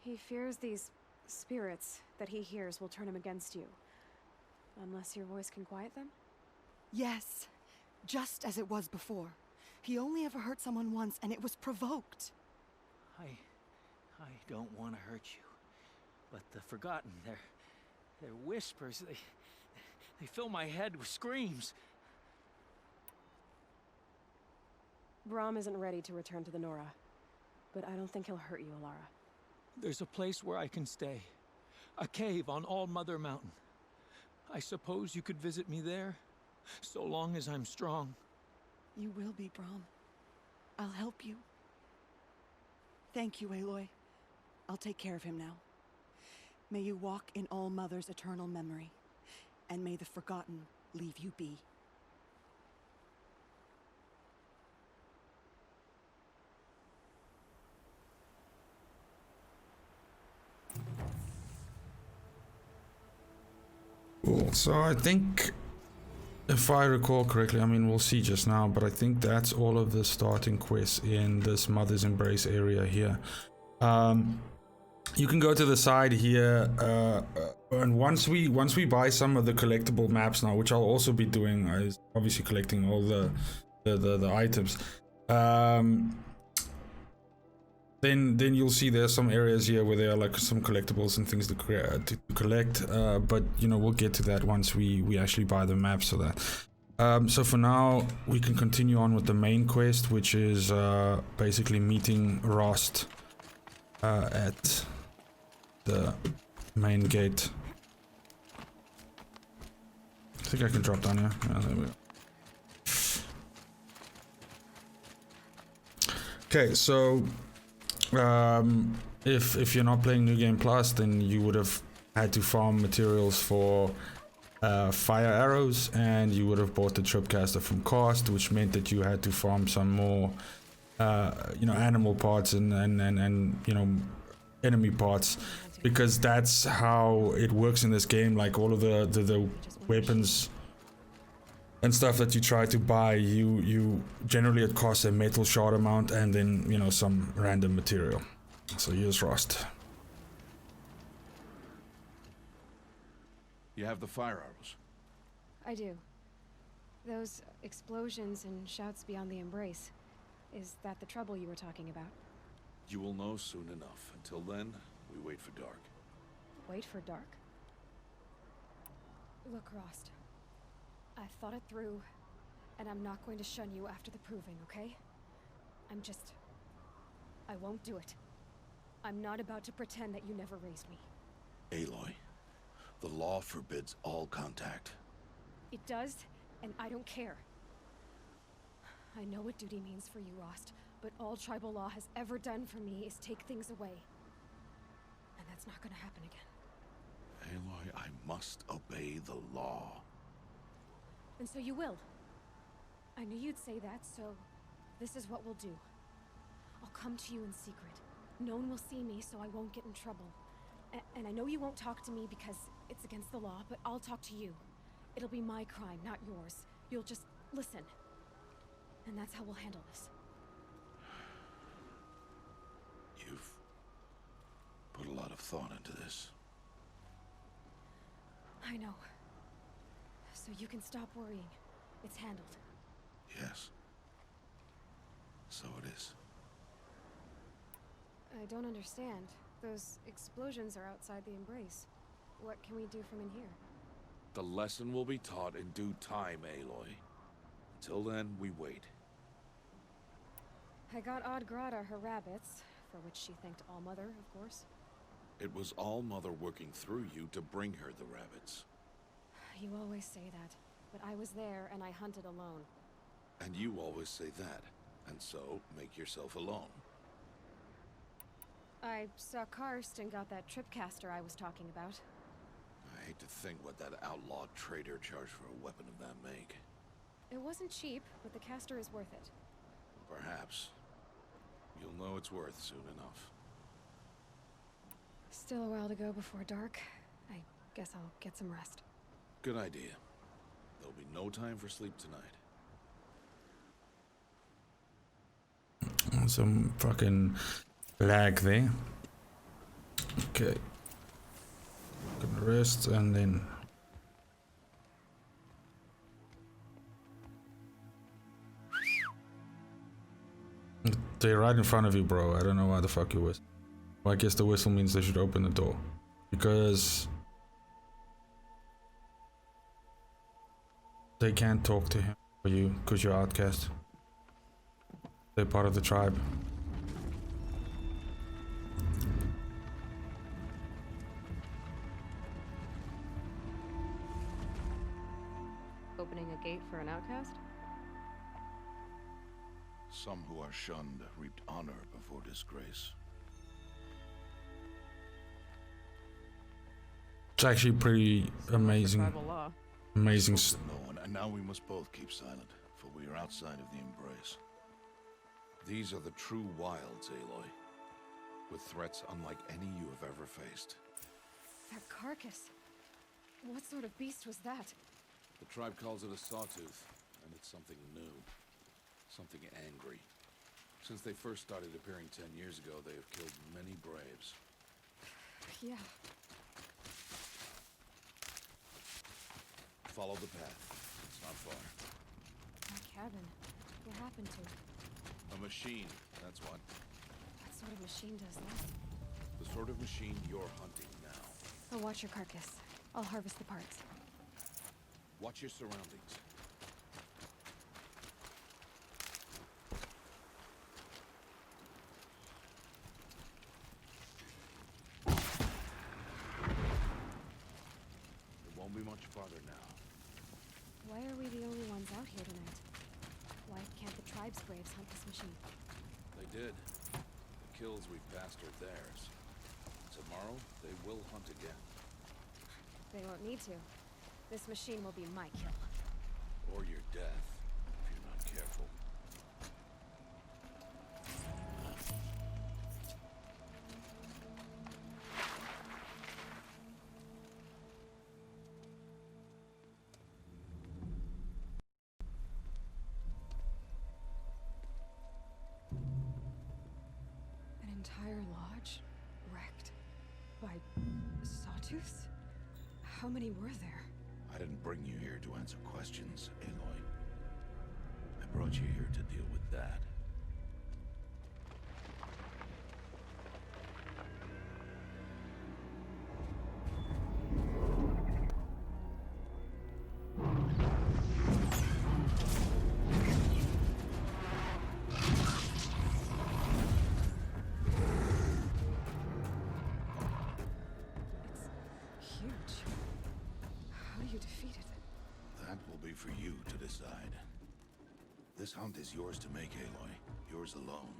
He fears these spirits that he hears will turn him against you. Unless your voice can quiet them?
Yes, just as it was before. He only ever hurt someone once, and it was provoked.
I don't want to hurt you. But the Forgotten, their whispers, they fill my head with screams.
Brahm isn't ready to return to the Nora, but I don't think he'll hurt you, Alara.
There's a place where I can stay. A cave on All Mother Mountain. I suppose you could visit me there, so long as I'm strong.
You will be, Brahm. I'll help you. Thank you, Aloy. I'll take care of him now. May you walk in All Mother's eternal memory, and may the Forgotten leave you be.
Cool. So I think, if I recall correctly, I mean, we'll see just now, but I think that's all of the starting quests in this Mother's Embrace area here. You can go to the side here, and once we buy some of the collectible maps now, which I'll also be doing, is obviously collecting all the items. Then you'll see there's some areas here where there are like some collectibles and things to collect, but you know, we'll get to that once we actually buy the maps for that. So for now, we can continue on with the main quest, which is basically meeting Rost at the main gate. I think I can drop down here. Yeah, there we go. Okay, so if you're not playing New Game Plus, then you would have had to farm materials for fire arrows, and you would have bought the tripcaster from cost, which meant that you had to farm some more you know, animal parts and you know, enemy parts, because that's how it works in this game. Like all of the weapons and stuff that you try to buy, you generally, it costs a metal shard amount and then, you know, some random material. So here's Rost.
You have the fire arrows.
I do. Those explosions and shouts beyond the Embrace. Is that the trouble you were talking about?
You will know soon enough. Until then, we wait for dark.
Wait for dark? Look, Rost. I've thought it through, and I'm not going to shun you after the proving, okay? I won't do it. I'm not about to pretend that you never raised me.
Aloy, the law forbids all contact.
It does, and I don't care. I know what duty means for you, Rost, but all tribal law has ever done for me is take things away. And that's not gonna happen again.
Aloy, I must obey the law.
And so you will. I knew you'd say that, so this is what we'll do. I'll come to you in secret. No one will see me, so I won't get in trouble. And I know you won't talk to me because it's against the law, but I'll talk to you. It'll be my crime, not yours. You'll just listen. And that's how we'll handle this.
You've put a lot of thought into this.
I know. So you can stop worrying. It's handled.
Yes. So it is.
I don't understand. Those explosions are outside the Embrace. What can we do from in here?
The lesson will be taught in due time, Aloy. Until then, we wait.
I got Odd Grata her rabbits, for which she thanked All Mother, of course.
It was All Mother working through you to bring her the rabbits.
You always say that, but I was there and I hunted alone.
And you always say that, and so make yourself alone.
I saw Karst and got that tripcaster I was talking about.
I hate to think what that outlaw trader charged for a weapon of that make.
It wasn't cheap, but the caster is worth it.
Perhaps. You'll know it's worth soon enough.
Still a while to go before dark. I guess I'll get some rest.
Good idea. There'll be no time for sleep tonight.
Some fucking lag there. Okay. Gonna rest and then They're right in front of you, bro. I don't know why the fuck you whistle. Well, I guess the whistle means they should open the door. Because they can't talk to him or you, because you're outcast. They're part of the tribe.
Opening a gate for an outcast?
Some who are shunned reaped honor before disgrace.
It's actually pretty amazing.
Tribal law.
Amazing.
Spoke to no one, and now we must both keep silent, for we are outside of the embrace. These are the true wilds, Aloy, with threats unlike any you have ever faced.
That carcass. What sort of beast was that?
The tribe calls it a sawtooth, and it's something new. Something angry. Since they first started appearing 10 years ago, they have killed many braves.
Yeah.
Follow the path. It's not far.
My cabin. What happened to it?
A machine, that's what.
What sort of machine does that?
The sort of machine you're hunting now.
I'll watch your carcass. I'll harvest the parts.
Watch your surroundings. It won't be much farther now.
Why are we the only ones out here tonight? Why can't the tribe's braves hunt this machine?
They did. The kills we passed are theirs. Tomorrow, they will hunt again.
They won't need to. This machine will be my kill.
Or your death, if you're not careful.
An entire lodge wrecked by sawtooths? How many were there?
I didn't bring you here to answer questions, Aloy. I brought you here to deal with that.
It's huge. How do you defeat it?
That will be for you to decide. This hunt is yours to make, Aloy. Yours alone.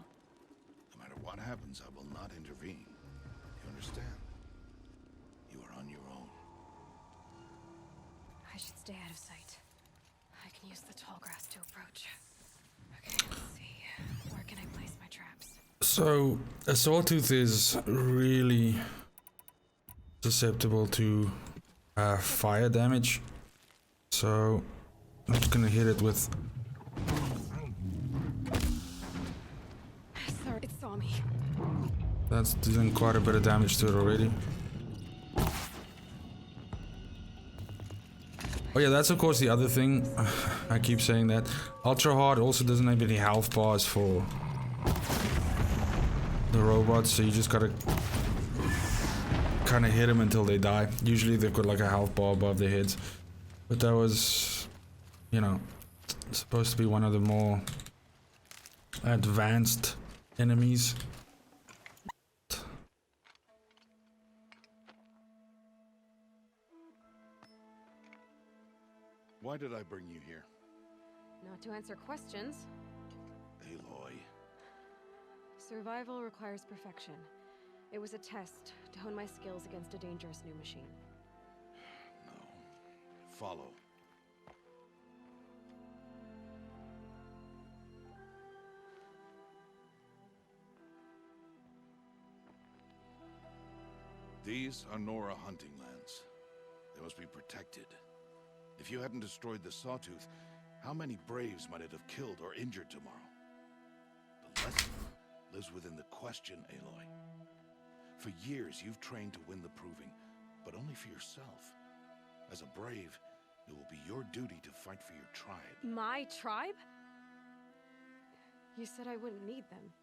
No matter what happens, I will not intervene. You understand? You are on your own.
I should stay out of sight. I can use the tall grass to approach. Okay, let's see. Where can I place my traps?
So, a sawtooth is really susceptible to fire damage. So, I'm just gonna hit it with...
Sorry, it saw me.
That's doing quite a bit of damage to it already. Oh yeah, that's of course the other thing. I keep saying that. Ultra Hard also doesn't have any health bars for the robots, so you just gotta kind of hit them until they die. Usually they've got like a health bar above their heads. But that was, you know, supposed to be one of the more advanced enemies.
Why did I bring you here?
Not to answer questions.
Aloy.
Survival requires perfection. It was a test to hone my skills against a dangerous new machine.
No. Follow. These are Nora hunting lands. They must be protected. If you hadn't destroyed the Sawtooth, how many Braves might it have killed or injured tomorrow? The lesson lives within the question, Aloy. For years, you've trained to win the Proving, but only for yourself. As a Brave, it will be your duty to fight for your tribe.
My tribe? You said I wouldn't need them.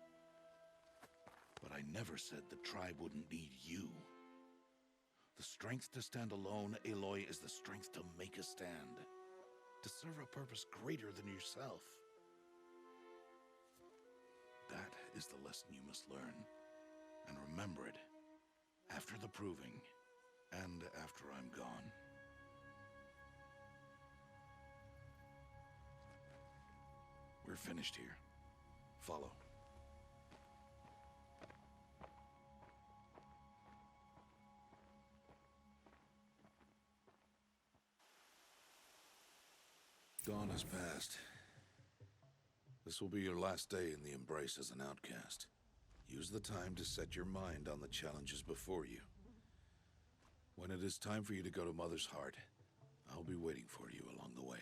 But I never said the tribe wouldn't need you. The strength to stand alone, Aloy, is the strength to make a stand. To serve a purpose greater than yourself. That is the lesson you must learn. And remember it. After the proving. And after I'm gone. We're finished here. Follow. Dawn has passed. This will be your last day in the Embrace as an outcast. Use the time to set your mind on the challenges before you. When it is time for you to go to Mother's Heart, I'll be waiting for you along the way.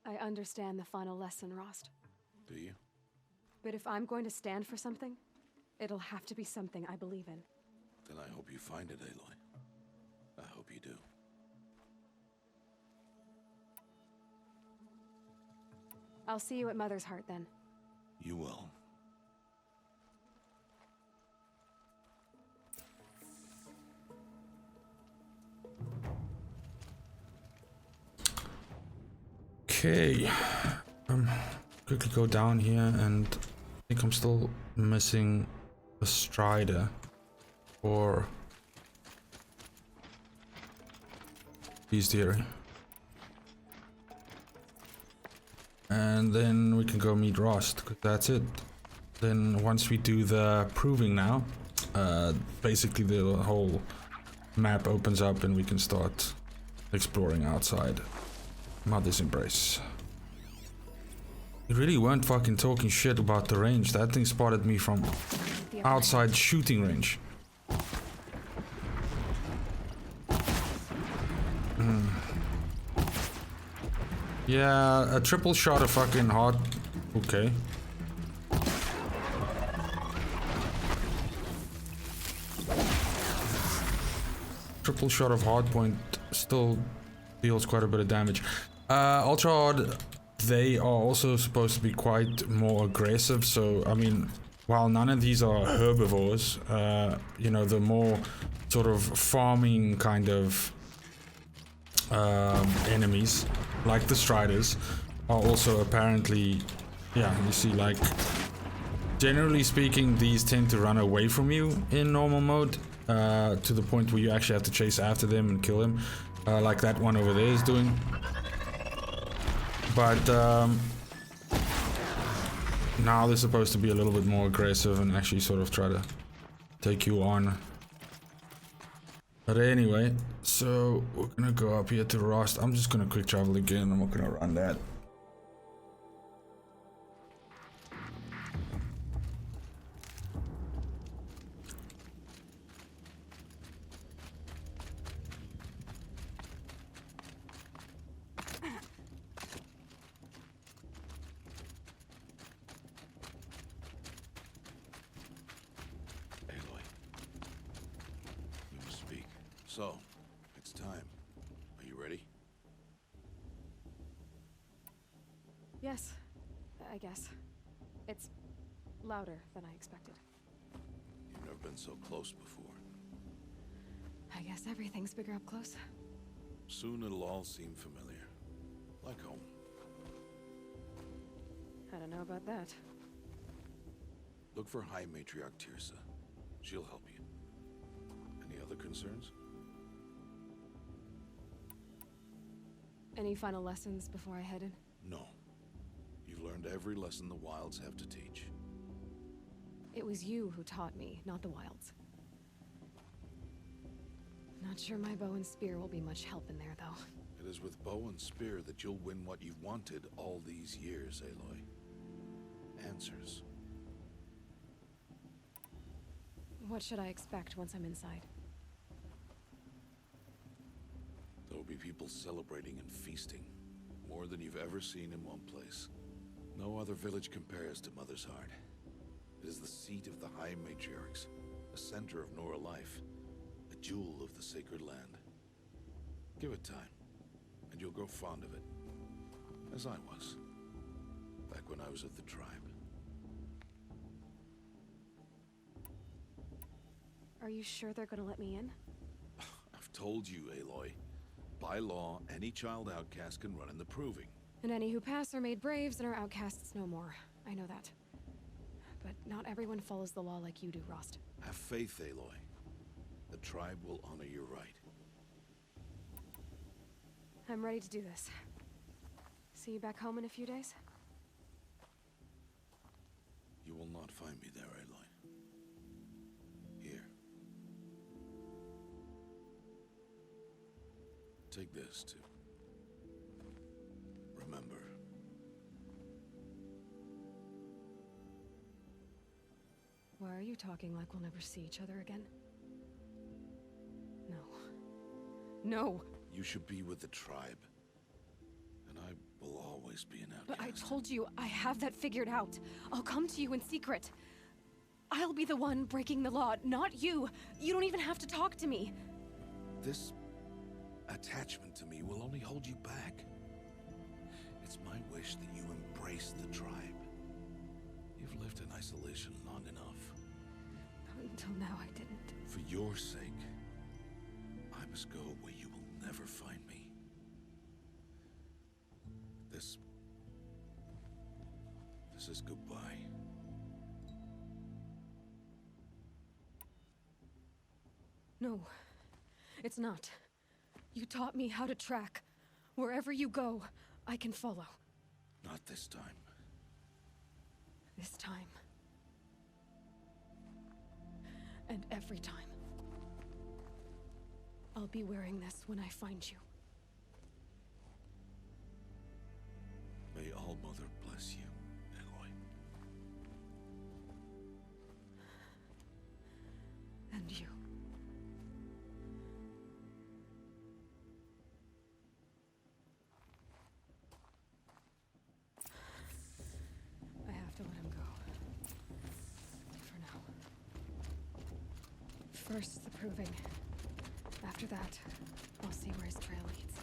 I understand the final lesson, Rost.
Do you?
But if I'm going to stand for something, it'll have to be something I believe in.
Then I hope you find it, Aloy. I hope you do.
I'll see you at Mother's Heart then.
You will.
Okay, quickly go down here, and I think I'm still missing a Strider or Bestiary. And then we can go meet Rost, because that's it. Then once we do the proving now, basically the whole map opens up and we can start exploring outside Mother's Embrace. You really weren't fucking talking shit about the range. That thing spotted me from outside shooting range. Yeah, a triple shot of fucking hard. Okay. Triple shot of hardpoint still deals quite a bit of damage. Ultra hard, they are also supposed to be quite more aggressive. So, I mean, while none of these are herbivores, you know, the more sort of farming kind of enemies, like the Striders, are also apparently, yeah, you see, like, generally speaking, these tend to run away from you in normal mode, to the point where you actually have to chase after them and kill them, like that one over there is doing. But now they're supposed to be a little bit more aggressive and actually sort of try to take you on. But anyway, so we're gonna go up here to Rost. I'm just gonna quick travel again. I'm not gonna run that.
So, it's time. Are you ready?
Yes, I guess. It's louder than I expected.
You've never been so close before.
I guess everything's bigger up close.
Soon it'll all seem familiar. Like home.
I don't know about that.
Look for High Matriarch Tirsa. She'll help you. Any other concerns?
Any final lessons before I head in?
No. You've learned every lesson the Wilds have to teach.
It was you who taught me, not the Wilds. Not sure my bow and spear will be much help in there, though.
It is with bow and spear that you'll win what you've wanted all these years, Aloy. Answers.
What should I expect once I'm inside?
There will be people celebrating and feasting. More than you've ever seen in one place. No other village compares to Mother's Heart. It is the seat of the High Matriarchs, a center of Nora life, a jewel of the sacred land. Give it time, and you'll grow fond of it. As I was, back when I was of the tribe.
Are you sure they're gonna let me in?
I've told you, Aloy. By law, any child outcast can run in the proving.
And any who pass are made braves and are outcasts no more. I know that. But not everyone follows the law like you do, Rost.
Have faith, Aloy. The tribe will honor your right.
I'm ready to do this. See you back home in a few days?
You will not find me there, Aloy. Here. Take this, too. Remember.
Why are you talking like we'll never see each other again? No. No!
You should be with the tribe. And I will always be an outcast.
But I told you, I have that figured out. I'll come to you in secret. I'll be the one breaking the law, not you. You don't even have to talk to me.
This attachment to me will only hold you back. It's my wish that you embrace the tribe. You've lived in isolation long enough.
Until now, I didn't.
For your sake, I must go where you will never find me. This is goodbye.
No, it's not. You taught me how to track. Wherever you go, I can follow.
Not this time.
This time. And every time. I'll be wearing this when I find you.
May All Mother bless you, Aloy.
And you. I have to let him go. For now. First, the proving. After that, I'll see where his trail leads.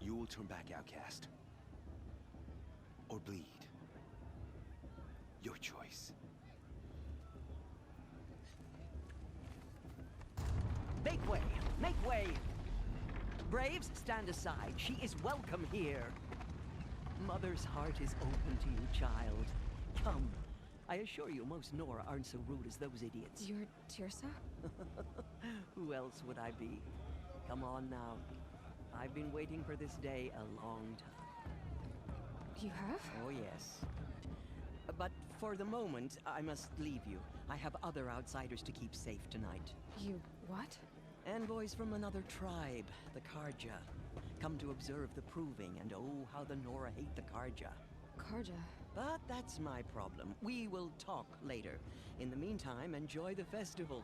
You will turn back, outcast. Or bleed. Your choice.
Make way! Make way! Braves, stand aside. She is welcome here. Mother's heart is open to you, child. Come. I assure you, most Nora aren't so rude as those idiots.
You're Tirsa?
Who else would I be? Come on now. I've been waiting for this day a long time.
You have?
Oh, yes. But for the moment, I must leave you. I have other outsiders to keep safe tonight.
You what?
Envoys from another tribe, the Karja. Come to observe the proving, and oh, how the Nora hate the Karja.
Karja?
But that's my problem. We will talk later. In the meantime, enjoy the festival.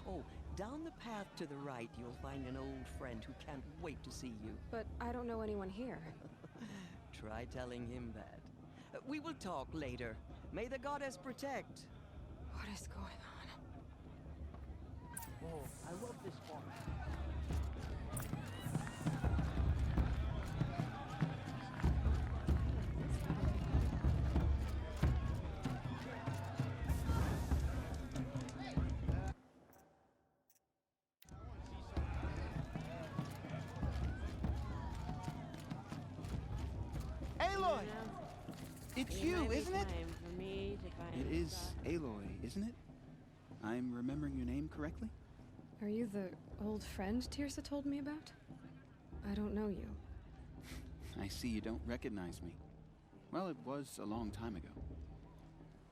Oh, down the path to the right, you'll find an old friend who can't wait to see you.
But I don't know anyone here.
Try telling him that. We will talk later. May the goddess protect.
What is going on?
Oh, I love this forest.
Aloy! It's you, isn't it?
It is Aloy, isn't it? I'm remembering your name correctly?
Are you the old friend Tirsa told me about? I don't know you.
I see you don't recognize me. Well, it was a long time ago.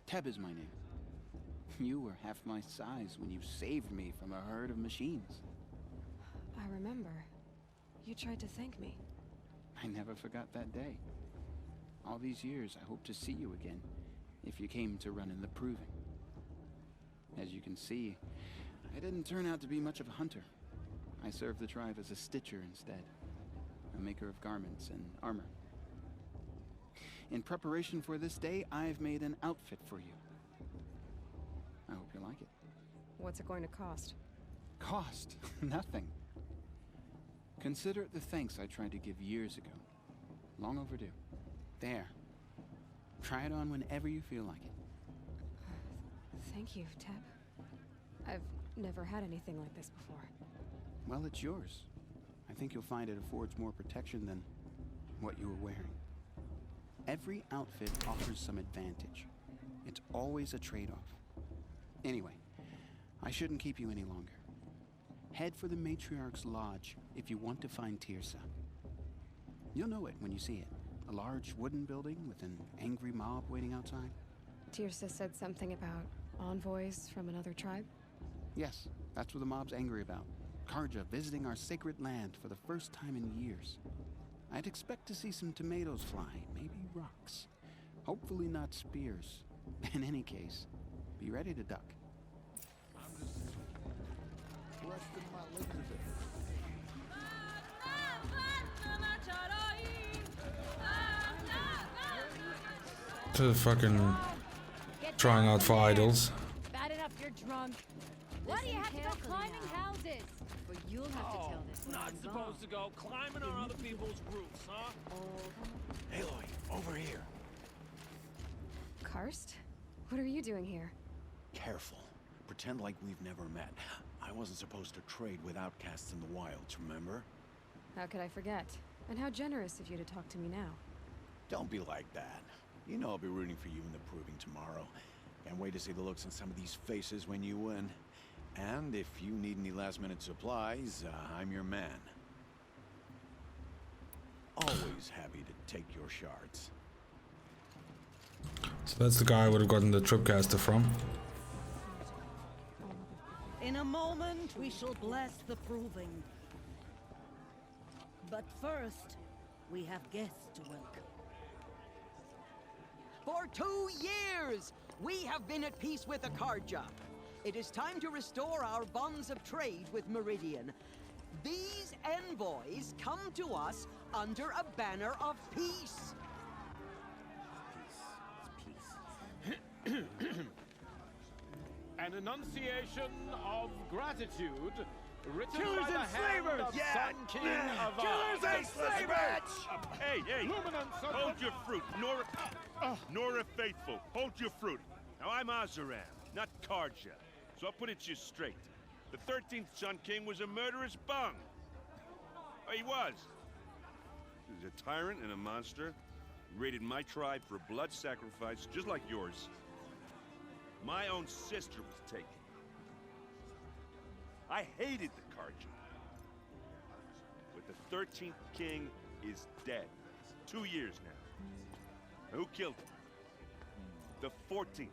Teb is my name. You were half my size when you saved me from a herd of machines.
I remember. You tried to thank me.
I never forgot that day. All these years, I hope to see you again, if you came to run in the proving. As you can see, I didn't turn out to be much of a hunter. I served the tribe as a stitcher instead, a maker of garments and armor. In preparation for this day, I've made an outfit for you. I hope you like it.
What's it going to cost?
Cost? Nothing. Consider it the thanks I tried to give years ago. Long overdue. There. Try it on whenever you feel like it.
Thank you, Teb. I've never had anything like this before.
Well, it's yours. I think you'll find it affords more protection than what you were wearing. Every outfit offers some advantage. It's always a trade-off. Anyway, I shouldn't keep you any longer. Head for the Matriarch's Lodge if you want to find Tirsa. You'll know it when you see it. A large wooden building with an angry mob waiting outside.
Tirsa said something about envoys from another tribe?
Yes, that's what the mob's angry about. Karja visiting our sacred land for the first time in years. I'd expect to see some tomatoes fly, maybe rocks. Hopefully not spears. In any case, be ready to duck.
I'm just resting my legs a bit.
To fucking trying out for idols.
Bad enough you're drunk. Why do you have to go climbing houses?
But you'll have to tell this when
Not
I'm
supposed to go climbing on other people's roofs, huh?
Aloy, over here.
Karst? What are you doing here?
Careful. Pretend like we've never met. I wasn't supposed to trade with outcasts in the wilds, remember?
How could I forget? And how generous of you to talk to me now.
Don't be like that. You know I'll be rooting for you in the proving tomorrow. Can't wait to see the looks on some of these faces when you win. And if you need any last-minute supplies, I'm your man. Always happy to take your shards.
So that's the guy I would have gotten the Tripcaster from.
In a moment, we shall bless the proving. But first, we have guests to welcome.
For 2 years, we have been at peace with Akarja. It is time to restore our bonds of trade with Meridian. These envoys come to us under a banner of peace.
An enunciation of gratitude written
Killers
by the
and
hand
slavers!
of Sun King of
Killers and slavers!
Hey! Hold your fruit, Nora Faithful. Hold your fruit. Now I'm Azaram, not Karja. So I'll put it to you straight. The 13th Sun King was a murderous bung. Oh, he was. He was a tyrant and a monster. He raided my tribe for a blood sacrifice, just like yours. My own sister was taken. I hated the Karja. But the 13th king is dead. 2 years now. Who killed him? The 14th.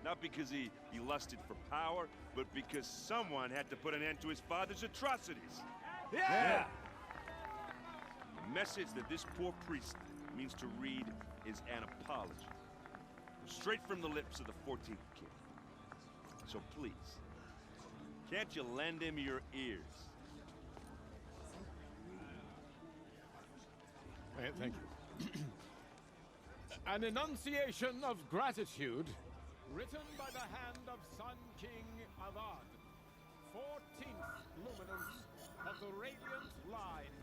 Not because he lusted for power, but because someone had to put an end to his father's atrocities.
Yeah!
The message that this poor priest means to read is an apology. Straight from the lips of the 14th king. So please, can't you lend him your ears?
Thank you. An enunciation of gratitude written by the hand of Sun King Avad, 14th luminance of the Radiant Line.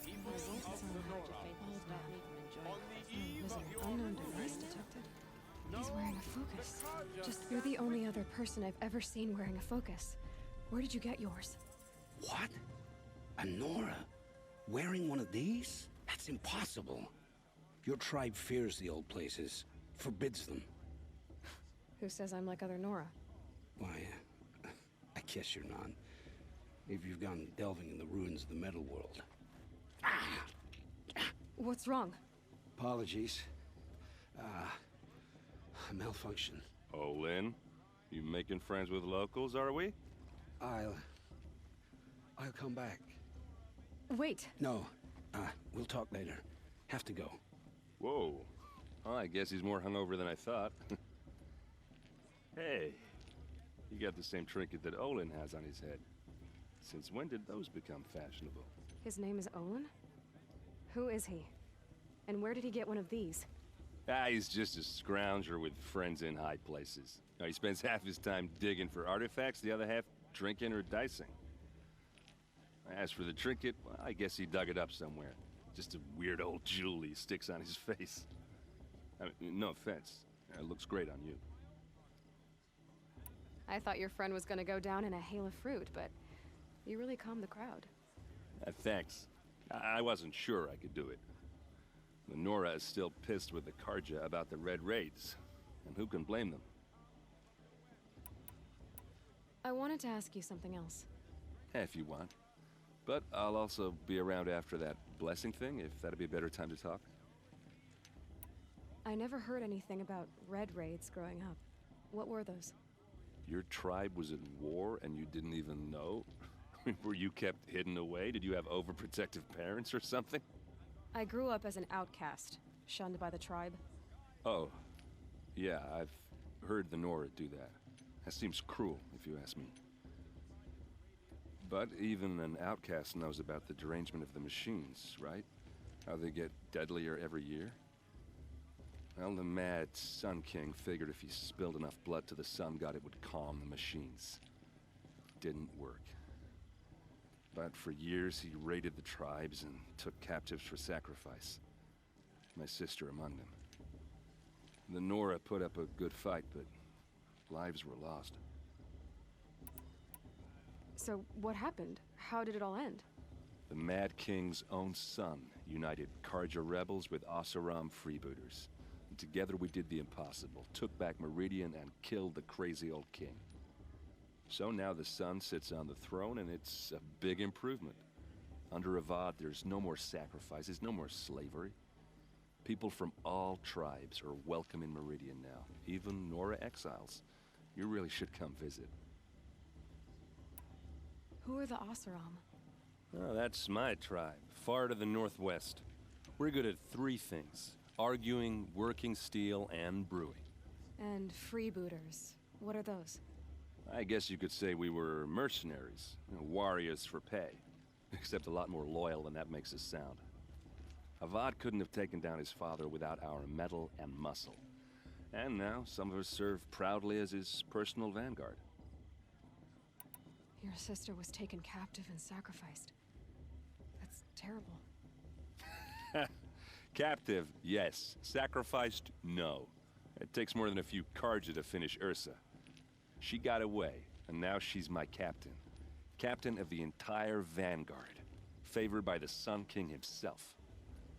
People of the Nora, on the eve of your
Unknown device detected. He's wearing a focus. You're the only other person I've ever seen wearing a focus. Where did you get yours?
What? A Nora? Wearing one of these? That's impossible. Your tribe fears the old places, forbids them.
Who says I'm like other Nora?
Why, I guess you're not. If you've gone delving in the ruins of the metal world.
What's wrong?
Apologies. A malfunction.
Oh, Lynn, you making friends with locals, are we?
I'll come back.
Wait.
No, we'll talk later. Have to go.
Whoa. Well, I guess he's more hungover than I thought. Hey, you got the same trinket that Olin has on his head. Since when did those become fashionable?
His name is Olin? Who is he? And where did he get one of these?
He's just a scrounger with friends in high places. He spends half his time digging for artifacts, the other half drinking or dicing. As for the trinket, well, I guess he dug it up somewhere. Just a weird old jewel he sticks on his face. I mean, no offense. It looks great on you.
I thought your friend was gonna go down in a hail of fruit, but you really calmed the crowd.
Thanks. I wasn't sure I could do it. The Nora is still pissed with the Karja about the Red Raids, and who can blame them?
I wanted to ask you something else.
If you want. But I'll also be around after that blessing thing, if that'd be a better time to talk.
I never heard anything about Red Raids growing up. What were those?
Your tribe was in war and you didn't even know? Were you kept hidden away? Did you have overprotective parents or something?
I grew up as an outcast, shunned by the tribe.
Oh, yeah, I've heard the Nora do that. That seems cruel, if you ask me. But even an outcast knows about the derangement of the machines, right? How they get deadlier every year? Well, the mad Sun King figured if he spilled enough blood to the Sun God, it would calm the machines. Didn't work. But for years, he raided the tribes and took captives for sacrifice. My sister among them. The Nora put up a good fight, but lives were lost.
So what happened? How did it all end?
The Mad King's own son united Karja rebels with Oseram freebooters. And together we did the impossible, took back Meridian and killed the crazy old king. So now the son sits on the throne and it's a big improvement. Under Avad, there's no more sacrifices, no more slavery. People from all tribes are welcome in Meridian now, even Nora exiles. You really should come visit.
Who are the Oseram?
Oh, that's my tribe, far to the northwest. We're good at three things: arguing, working steel, and brewing.
And freebooters. What are those?
I guess you could say we were mercenaries, warriors for pay. Except a lot more loyal than that makes us sound. Avad couldn't have taken down his father without our metal and muscle. And now some of us serve proudly as his personal vanguard.
Your sister was taken captive and sacrificed. That's terrible.
Captive, yes. Sacrificed, no. It takes more than a few Karja to finish Ursa. She got away, and now she's my captain. Captain of the entire vanguard. Favored by the Sun King himself.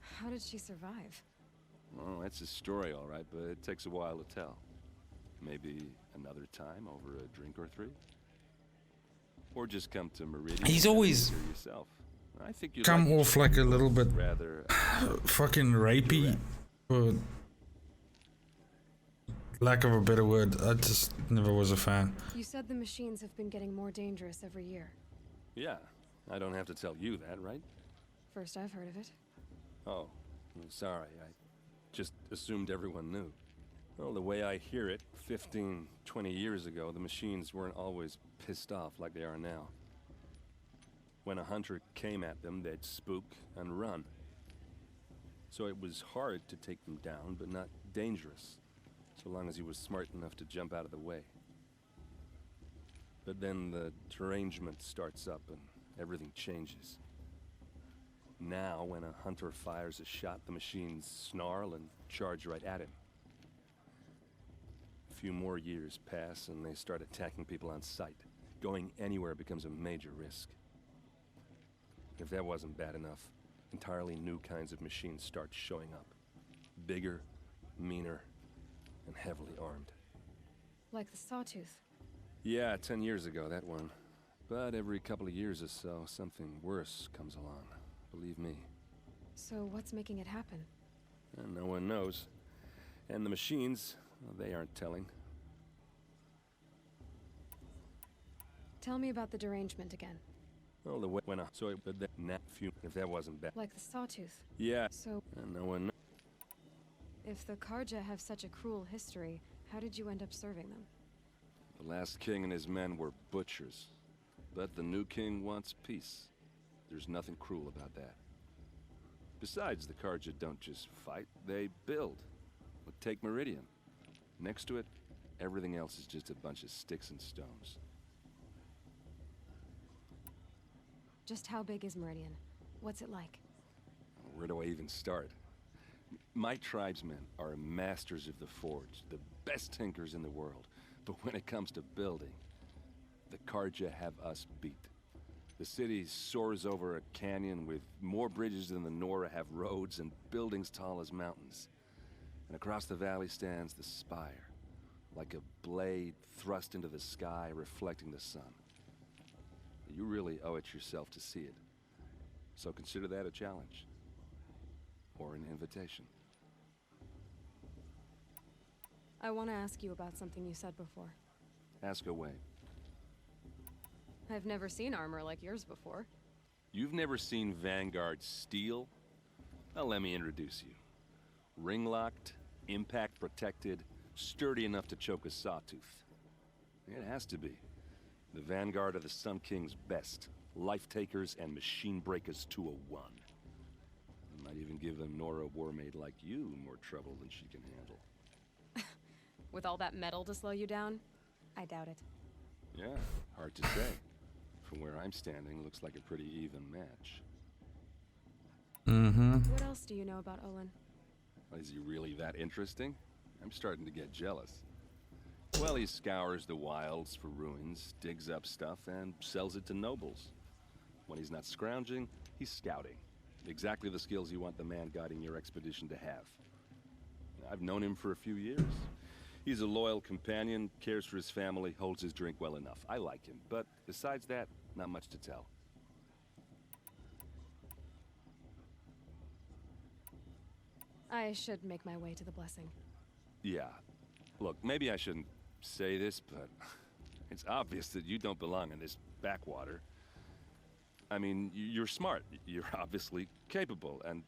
How did she survive?
Well, that's a story, all right, but it takes a while to tell. Maybe another time over a drink or three? Or just come to Meridian.
He's always
yourself. I think you
come off like a little bit
rather
fucking rapey, but lack of a better word, I just never was a fan.
You said the machines have been getting more dangerous every year.
Yeah, I don't have to tell you that, right?
First I've heard of it.
Oh, I'm sorry. I just assumed everyone knew. Well, the way I hear it, 15, 20 years ago, the machines weren't always pissed off like they are now. When a hunter came at them, they'd spook and run. So it was hard to take them down, but not dangerous, so long as he was smart enough to jump out of the way. But then the derangement starts up and everything changes. Now, when a hunter fires a shot, the machines snarl and charge right at him. A few more years pass and they start attacking people on sight. Going anywhere becomes a major risk. If that wasn't bad enough, entirely new kinds of machines start showing up. Bigger, meaner, and heavily armed.
Like the Sawtooth.
Yeah, 10 years ago, that one. But every couple of years or so, something worse comes along. Believe me.
So what's making it happen?
And no one knows. And the machines, well, they aren't telling.
Tell me about the derangement again.
Well, the way when I saw it, but that few, if that wasn't bad.
Like the Sawtooth.
Yeah.
So.
And no one knows.
If the Karja have such a cruel history, how did you end up serving them?
The last king and his men were butchers. But the new king wants peace. There's nothing cruel about that. Besides, the Karja don't just fight, they build. But take Meridian. Next to it, everything else is just a bunch of sticks and stones.
Just how big is Meridian? What's it like?
Where do I even start? My tribesmen are masters of the forge, the best tinkers in the world. But when it comes to building, the Karja have us beat. The city soars over a canyon with more bridges than the Nora have roads and buildings tall as mountains. And across the valley stands the spire, like a blade thrust into the sky reflecting the sun. You really owe it yourself to see it. So consider that a challenge. Or an invitation.
I want to ask you about something you said before.
Ask away.
I've never seen armor like yours before.
You've never seen Vanguard steel? Well, let me introduce you. Ring-locked, impact-protected, sturdy enough to choke a sawtooth. It has to be. The Vanguard of the Sun King's best. Life-takers and machine-breakers to a one. You might even give a Nora warmaid like you more trouble than she can handle.
With all that metal to slow you down? I doubt it.
Yeah, hard to say. From where I'm standing, looks like a pretty even match.
What else do you know about Olin?
Is he really that interesting? I'm starting to get jealous. Well, he scours the wilds for ruins, digs up stuff, and sells it to nobles. When he's not scrounging, he's scouting. Exactly the skills you want the man guiding your expedition to have. I've known him for a few years. He's a loyal companion, cares for his family, holds his drink well enough. I like him, but besides that, not much to tell.
I should make my way to the blessing.
Yeah. Look, maybe I shouldn't say this, but it's obvious that you don't belong in this backwater. I mean, you're smart. You're obviously capable, and,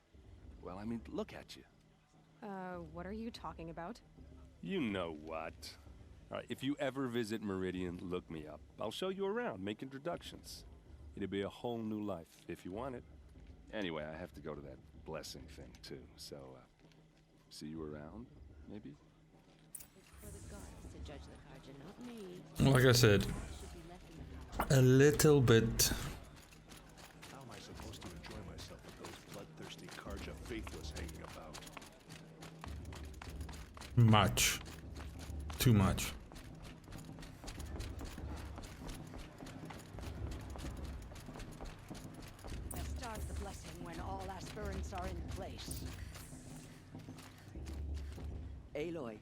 well, I mean, look at you.
What are you talking about?
You know what. All right, if you ever visit Meridian, look me up. I'll show you around, make introductions. It'll be a whole new life, if you want it. Anyway, I have to go to that blessing thing, too, so, see you around, maybe?
For the gods to judge the Karja, not me.
Like I said, a little bit.
How am I supposed to enjoy myself with those bloodthirsty Karja faithless hanging about?
Much. Too much.
Let's start the blessing when all aspirants are in place. Aloy,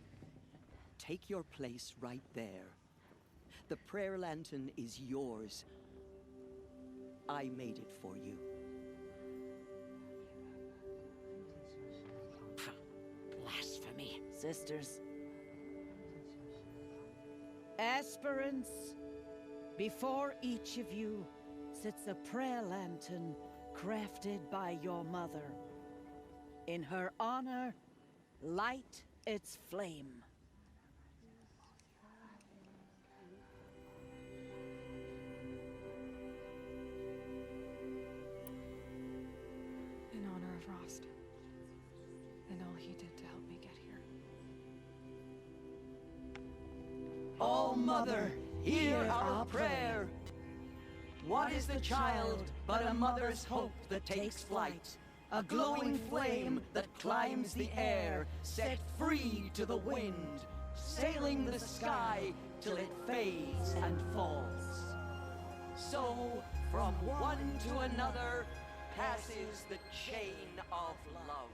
take your place right there. The prayer lantern is yours. I made it for you.
Blasphemy. Sisters. Aspirants, before each of you sits a prayer lantern crafted by your mother. In her honor, light its flame.
In honor of Rost. And all he did to help me get here.
All Mother, hear our prayer. What is the child but a mother's hope that takes flight? A glowing flame that climbs the air, set free to the wind, sailing the sky till it fades and falls. So, from one to another, passes the chain of love.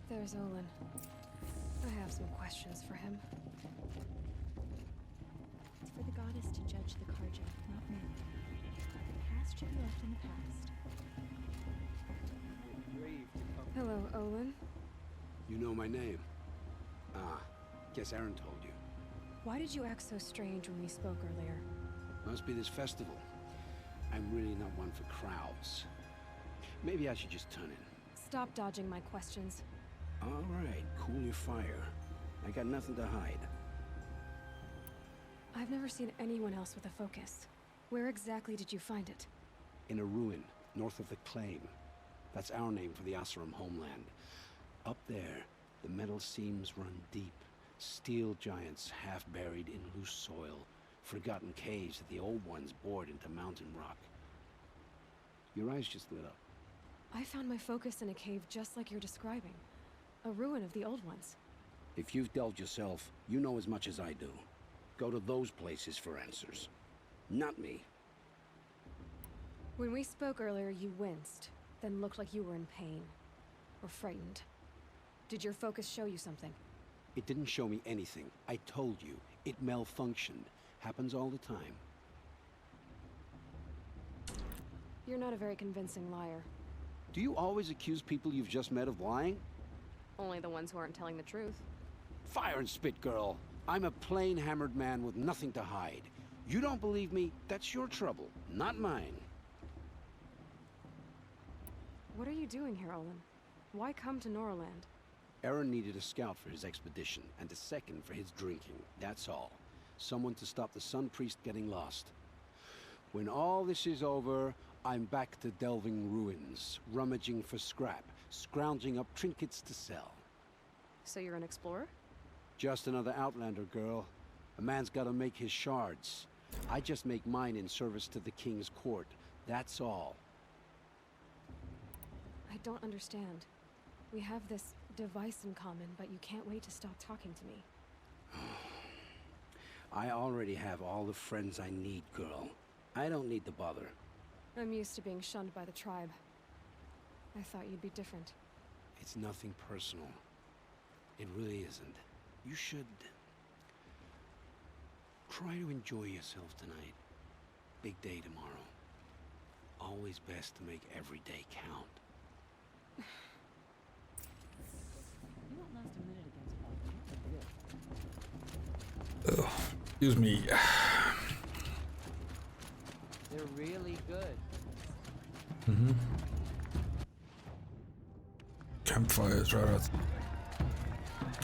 There's Olin. I have some questions for him.
It's for the goddess to judge the Karja, not me. The past should be left in the past.
Hello, Olin.
You know my name? Ah, guess Aaron told you.
Why did you act so strange when we spoke earlier?
Must be this festival. I'm really not one for crowds. Maybe I should just turn in.
Stop dodging my questions.
All right, cool your fire. I got nothing to hide.
I've never seen anyone else with a focus. Where exactly did you find it?
In a ruin, north of the Claim. That's our name for the Asuram homeland. Up there, The metal seams run deep. Steel giants half buried in loose soil. Forgotten caves that the old ones bored into mountain rock. Your eyes just lit up.
I found my focus in a cave just like you're describing. A ruin of the old ones.
If you've delved yourself, you know as much as I do. Go to those places for answers. Not me.
When we spoke earlier, you winced, then looked like you were in pain. Or frightened. Did your focus show you something?
It didn't show me anything. I told you. It malfunctioned. Happens all the time.
You're not a very convincing liar.
Do you always accuse people you've just met of lying?
Only the ones who aren't telling the truth.
Fire and spit, girl. I'm a plain hammered man with nothing to hide. You don't believe me, that's your trouble, not mine.
What are you doing here, Olin? Why come to Noraland?
Aaron needed a scout for his expedition, and a second for his drinking, that's all. Someone to stop the Sun Priest getting lost. When all this is over, I'm back to delving ruins, rummaging for scrap, scrounging up trinkets to sell.
So you're an explorer?
Just another Outlander, girl. A man's gotta make his shards. I just make mine in service to the King's court, that's all.
I don't understand. We have this device in common, but you can't wait to stop talking to me.
I already have all the friends I need, girl. I don't need the bother.
I'm used to being shunned by the tribe. I thought you'd be different.
It's nothing personal. It really isn't. You should try to enjoy yourself tonight. Big day tomorrow. Always best to make every day count.
You won't last a minute against Bob.
Excuse me.
They're really good.
Mm-hmm. Campfires, right.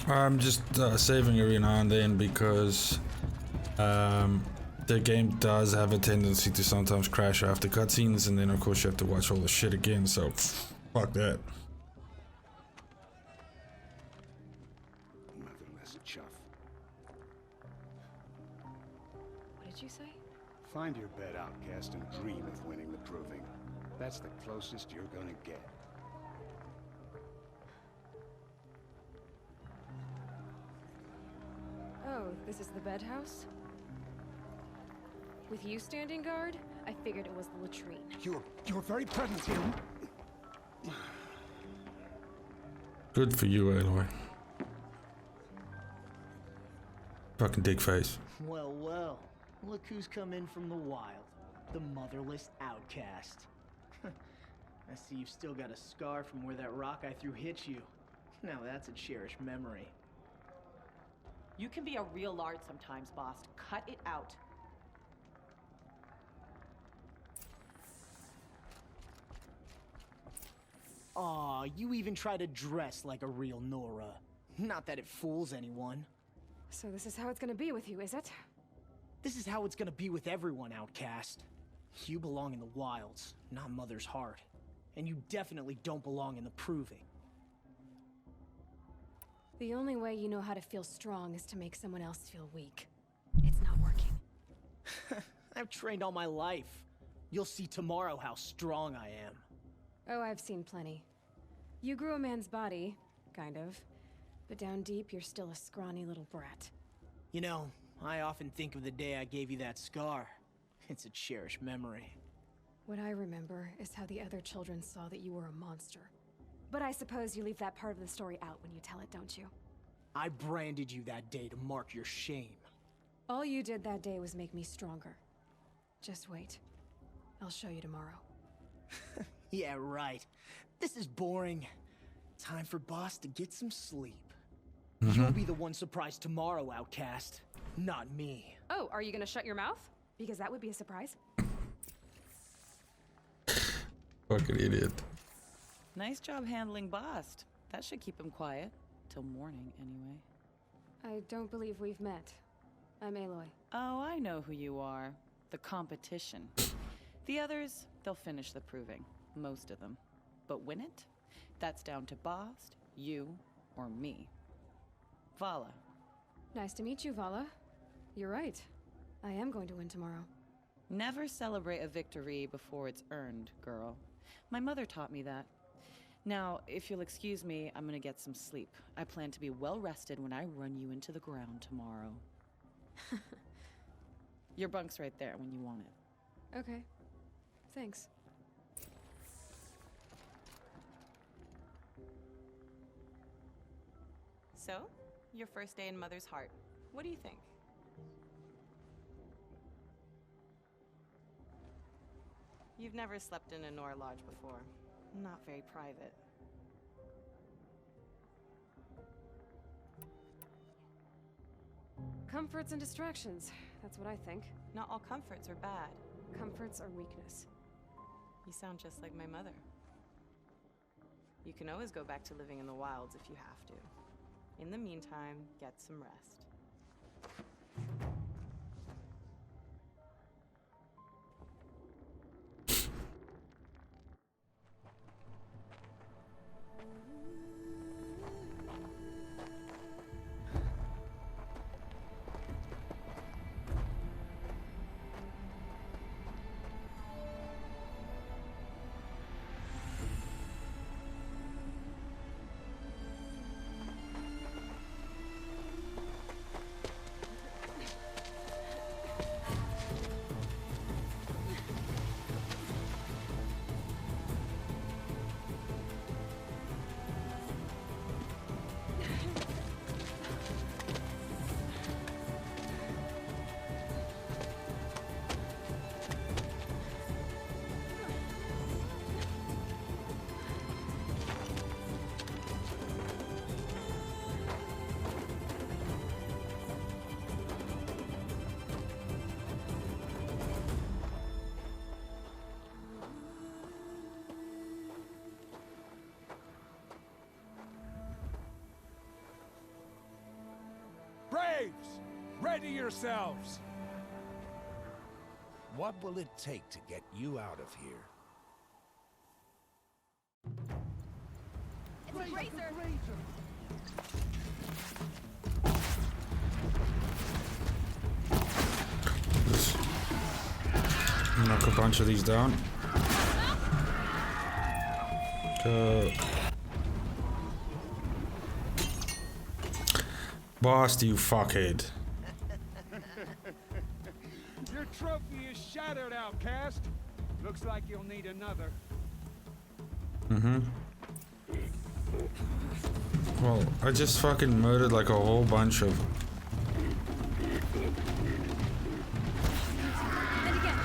I'm just saving every now and then because the game does have a tendency to sometimes crash after cutscenes, and then of course you have to watch all the shit again, so fuck that.
Motherless chuff.
What did you say?
Find your bed, outcast, and dream of winning the proving. That's the closest you're gonna get.
Oh, this is the bed house? With you standing guard, I figured it was the latrine.
Your very presence here.
Good for you, Aloy. Fucking dick face.
Well, well. Look who's come in from the wild. The motherless outcast. I see you've still got a scar from where that rock I threw hit you. Now that's a cherished memory.
You can be a real lard sometimes, boss. Cut it out.
Aw, you even try to dress like a real Nora. Not that it fools anyone.
So this is how it's gonna be with you, is it?
This is how it's gonna be with everyone, outcast. You belong in the wilds, not Mother's heart. And you definitely don't belong in the proving.
The only way you know how to feel strong is to make someone else feel weak. It's not working.
I've trained all my life. You'll see tomorrow how strong I am.
Oh, I've seen plenty. You grew a man's body, kind of. But down deep, you're still a scrawny little brat.
You know, I often think of the day I gave you that scar. It's a cherished memory.
What I remember is how the other children saw that you were a monster. But I suppose you leave that part of the story out when you tell it, don't you?
I branded you that day to mark your shame.
All you did that day was make me stronger. Just wait. I'll show you tomorrow.
Yeah, right. This is boring. Time for Boss to get some sleep. You'll be the one surprised tomorrow, outcast. Not me.
Oh, are you gonna shut your mouth? Because that would be a surprise.
Fucking idiot.
Nice job handling Bast. That should keep him quiet. Till morning, anyway.
I don't believe we've met. I'm Aloy.
Oh, I know who you are. The competition. The others, they'll finish the proving. Most of them. But win it? That's down to Bast, you, or me. Vala.
Nice to meet you, Vala. You're right. I am going to win tomorrow.
Never celebrate a victory before it's earned, girl. My mother taught me that. Now, if you'll excuse me, I'm gonna get some sleep. I plan to be well rested when I run you into the ground tomorrow. Your bunk's right there when you want it.
Okay. Thanks.
So, your first day in Mother's Heart. What do you think? You've never slept in a Nora lodge before. Not very private.
Comforts and distractions. That's what I think.
Not all comforts are bad.
Comforts are weakness.
You sound just like my mother. You can always go back to living in the wilds if you have to. In the meantime, get some rest.
Braves! Ready yourselves!
What will it take to get you out of here?
It's a razor!
Just knock a bunch of these down. Boss, you fuckhead.
Your trophy is shattered, outcast. Looks like you'll need another.
Well, I just fucking murdered like a whole bunch of...
And again.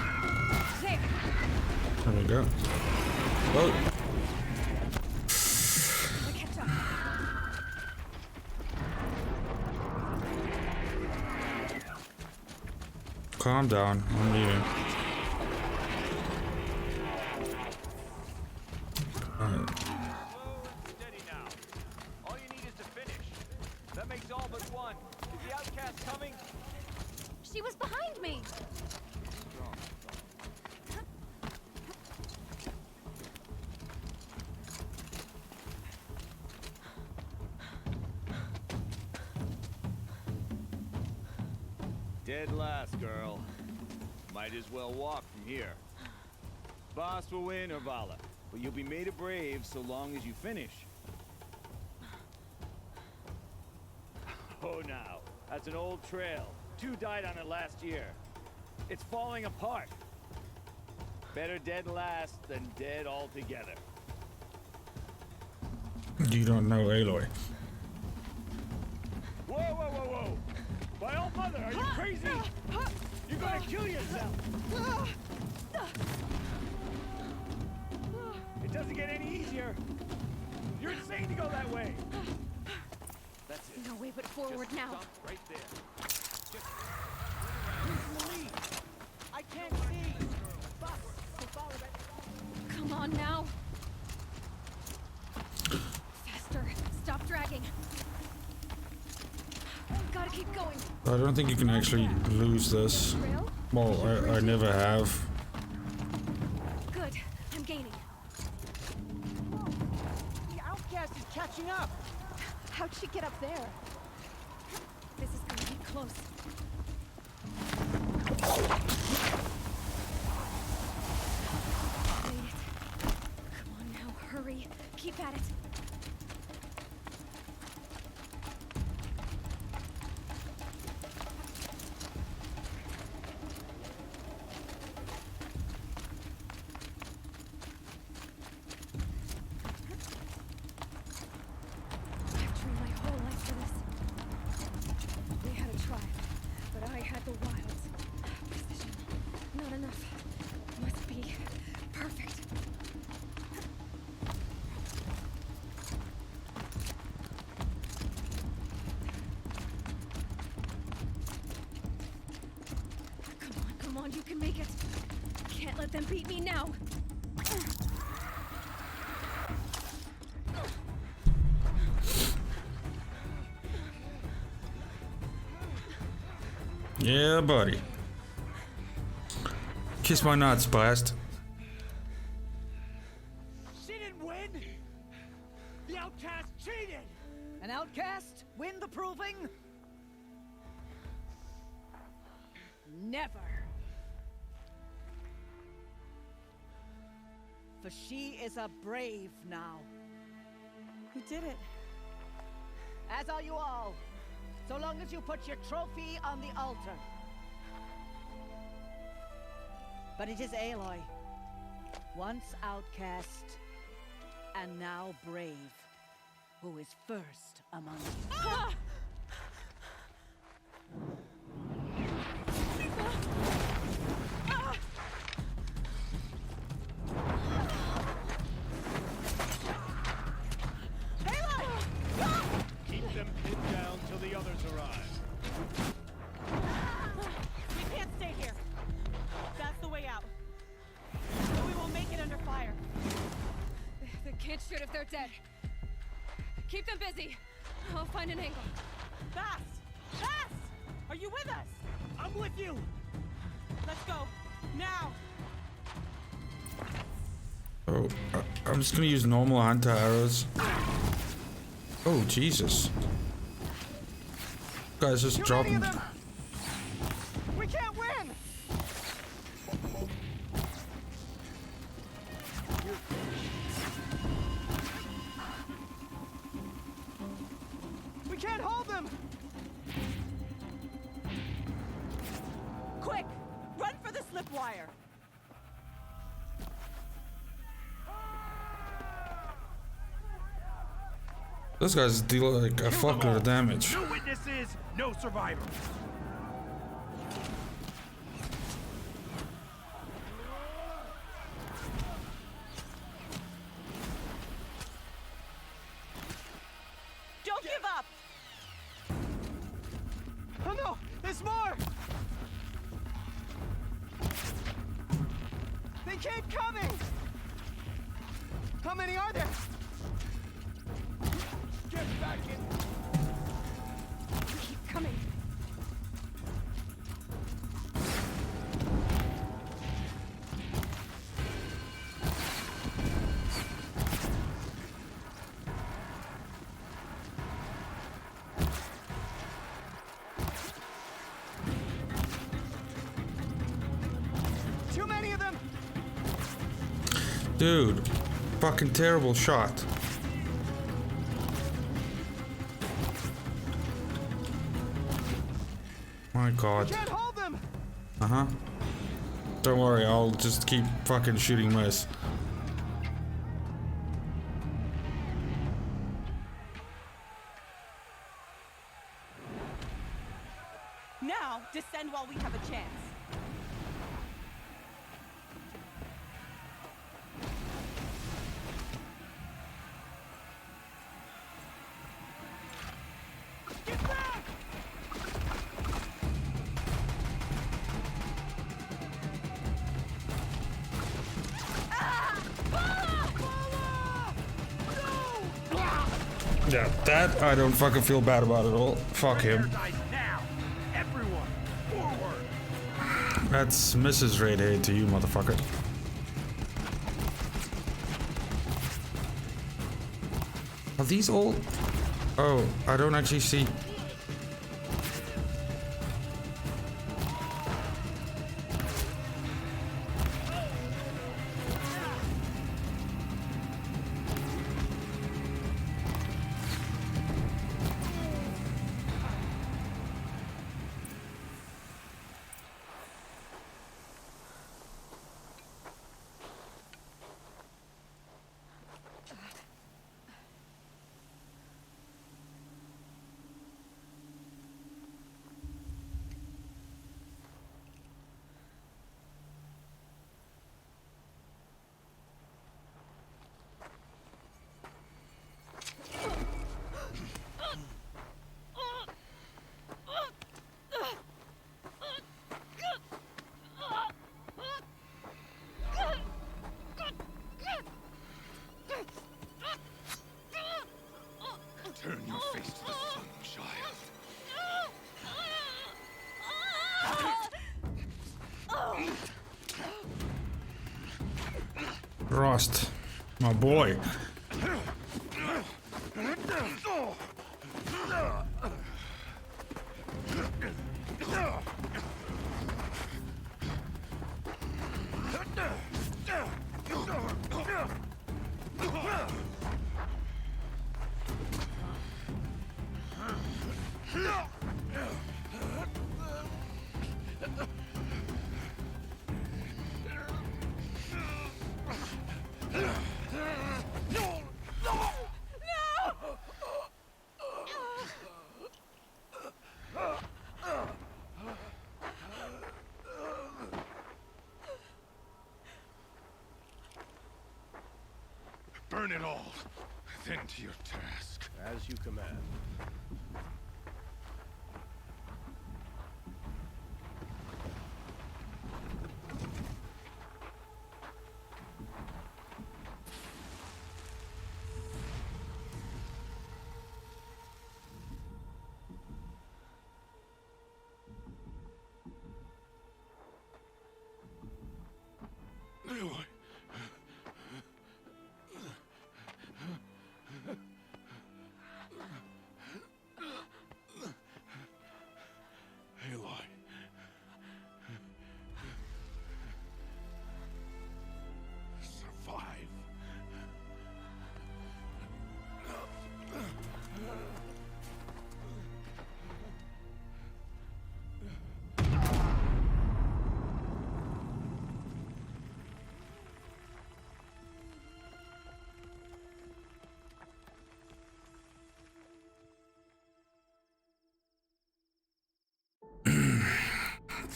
There.
There we go. Oh. Calm down, I'm leaving.
Steady now. All you need is to finish. That makes all but one. Is the outcast coming?
She was behind me.
Dead last, girl. Might as well walk from here. Boss will win or Vala, but you'll be made a brave so long as you finish. Oh, now. That's an old trail. 2 died on it last year. It's falling apart. Better dead last than dead altogether.
You don't know Aloy.
Whoa, whoa, whoa, whoa! My old mother, are you crazy? You're gonna kill yourself! It doesn't get any easier. You're insane to go that way. That's it.
No way but forward
Just
now.
stop right there. Just
Who's in the lead? I can't see. Boss, follow that.
Come on now. Faster. Stop dragging. Gotta keep going.
I don't think you can actually lose this. Well, I never have.
Good. I'm gaining.
The outcast is catching up.
How'd she get up there? This is gonna be close. Made it. Come on now, hurry. Keep at it. You can make it. Can't let them beat me now.
Yeah, buddy. Kiss my nuts, Blast.
She didn't win. The outcast cheated. An outcast win the proving? Never. For she is a brave now.
You did it.
As are you all. So long as you put your trophy on the altar. But it is Aloy, once outcast, and now brave, who is first among you.
Ah!
Keep them pinned down till the others arrive.
We can't stay here. That's the way out. But we won't make it under fire.
They can't shoot if they're dead. Keep them busy. I'll find an angle.
Fast! Fast! Are you with us?
I'm with you!
Let's go. Now!
Oh, I'm just gonna use normal hunter arrows. Oh, Jesus. Guys, just drop them.
We can't win! We can't hold them!
Quick! Run for the slip wire!
Those guys deal like a fuckload of damage.
No witnesses, no survivors.
Don't give up!
Oh no! There's more! They keep coming! How many are there? Get back in!
Keep coming.
Too many of them!
Dude, fucking terrible shot. My God.
Can't hold them!
Uh-huh. Don't worry, I'll just keep fucking shooting miss.
Now, descend while we have a chance.
Get back!
Yeah, that I don't fucking feel bad about at all. Fuck him.
Now, everyone, forward.
That's Mrs. Redhead to you, motherfucker. Are these all? Oh, I don't actually see.
Turn your face to the sun, child.
Rust, my boy.
Burn it all, then to your task.
As you command.
Aloy. Aloy. Survive.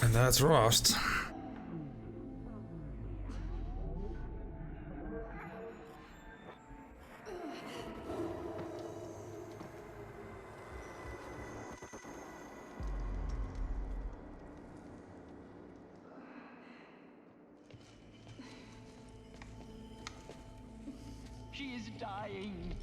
And that's Rust.
She is dying.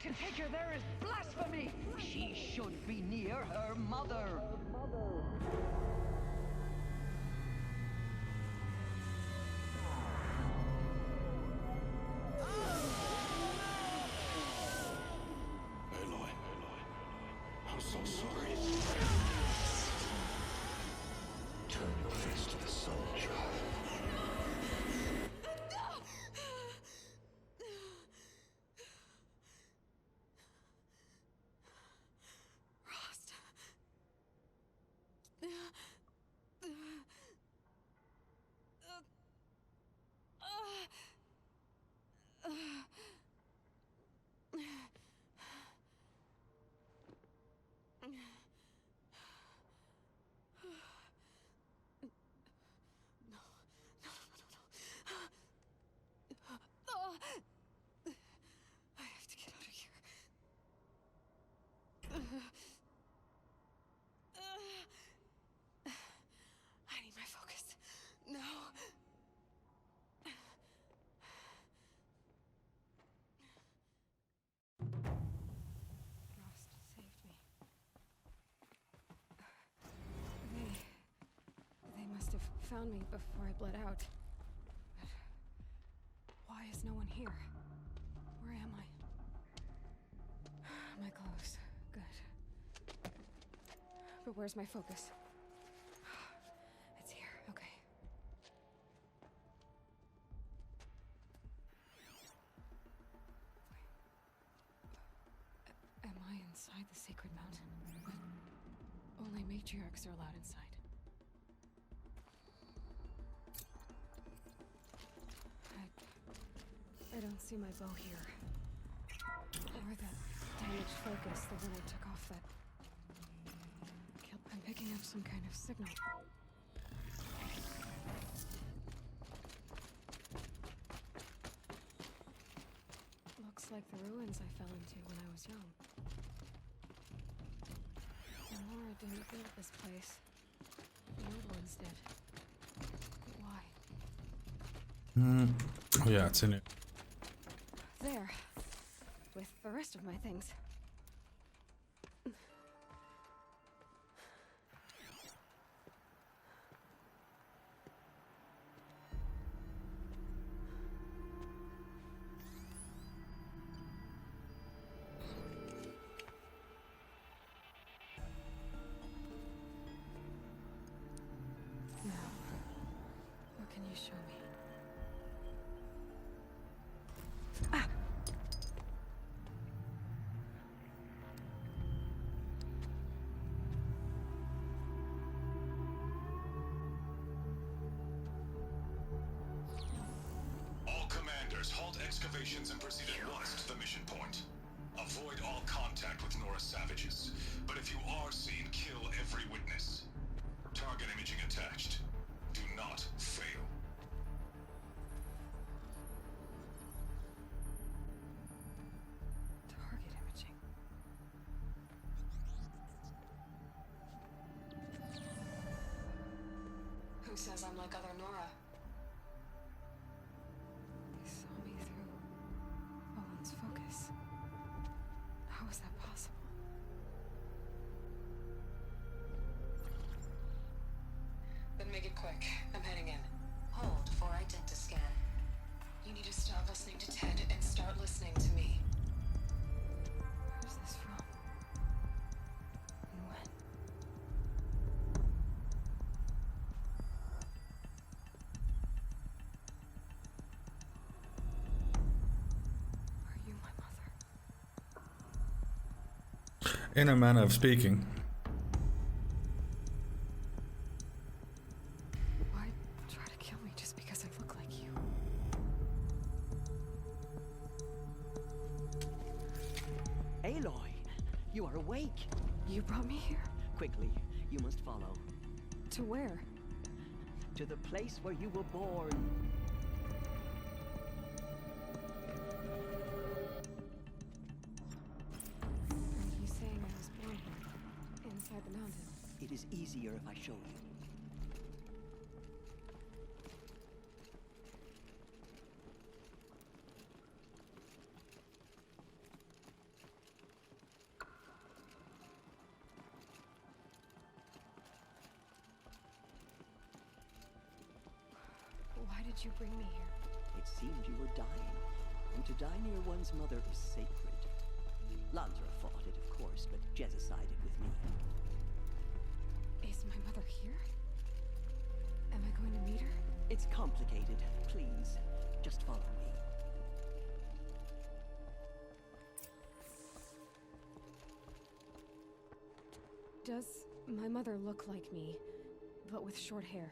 To take her there is blasphemy! She should be near her mother.
Aloy, I'm so sorry. Turn your face to the sun, child.
I have to get out of here. I need my focus. No. Rost saved me. found me before I bled out. But why is no one here? Where am I? My clothes. Good. But where's my focus? It's here. Okay. Am I inside the sacred mountain? But only matriarchs are allowed inside. I don't see my bow here. Or that damaged focus, the one I took off that... I'm picking up some kind of signal. Looks like the ruins I fell into when I was young. Nora didn't build this place. The old ones did. Why?
Oh yeah, it's in it.
There. With the rest of my things.
Halt excavations and proceed at once to the mission point. Avoid all contact with Nora savages, but if you are seen, kill every witness. Target imaging attached. Do not fail.
Target imaging. Who says I'm like other Nora? Focus. How is that possible? Then make it quick. I'm heading in.
Hold for identiscan.
You need to stop listening to Ted and start listening to me. Where's this from? And when?
In a manner of speaking.
Why try to kill me just because I look like you?
Aloy, you are awake.
You brought me here?
Quickly, you must follow.
To where?
To the place where you were born.
Inside the mountain.
It is easier if I show you.
Why did you bring me here?
It seemed you were dying, and to die near one's mother is sacred. Lansra fought it, of course, but Jezza sided with me.
Is my mother here? Am I going to meet her?
It's complicated. Please, just follow me.
Does my mother look like me, but with short hair?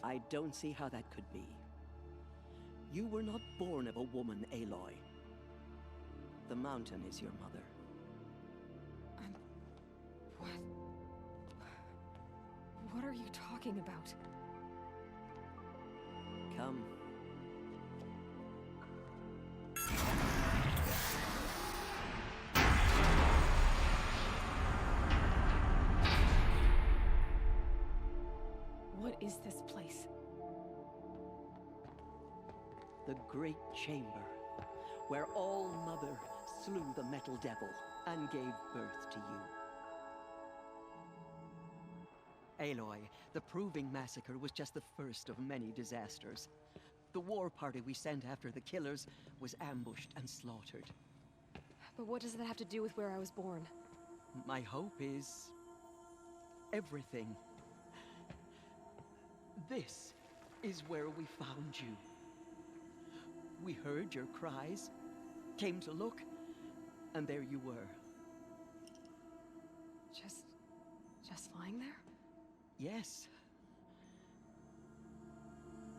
I don't see how that could be. You were not born of a woman, Aloy. The mountain is your mother.
What? What are you talking about?
Come.
What is this place?
The Great Chamber, where All-Mother slew the Metal Devil and gave birth to you. Aloy, the Proving Massacre was just the first of many disasters. The war party we sent after the killers was ambushed and slaughtered.
But what does that have to do with where I was born?
My hope is... everything. This is where we found you. We heard your cries, came to look, and there you were.
Just lying there?
Yes.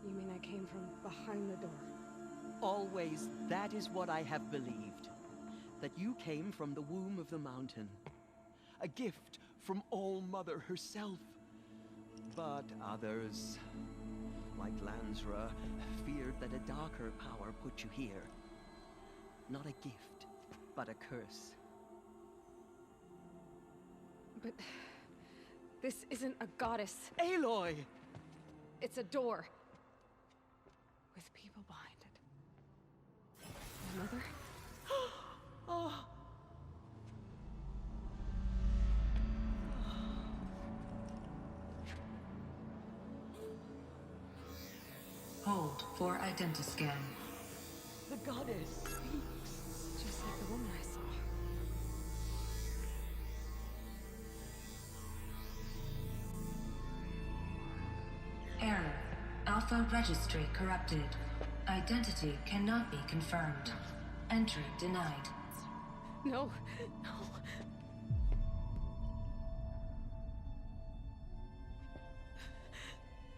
You mean I came from behind the door?
Always, that is what I have believed. That you came from the womb of the mountain. A gift from All-Mother herself. But others, like Lansra, feared that a darker power put you here. Not a gift, but a curse.
But... this isn't a goddess.
Aloy!
It's a door. With people behind it. My mother?
Oh.
Hold for identiscan.
The goddess speaks.
Just like the woman I saw.
Error. Alpha registry corrupted. Identity cannot be confirmed. Entry denied.
No. No.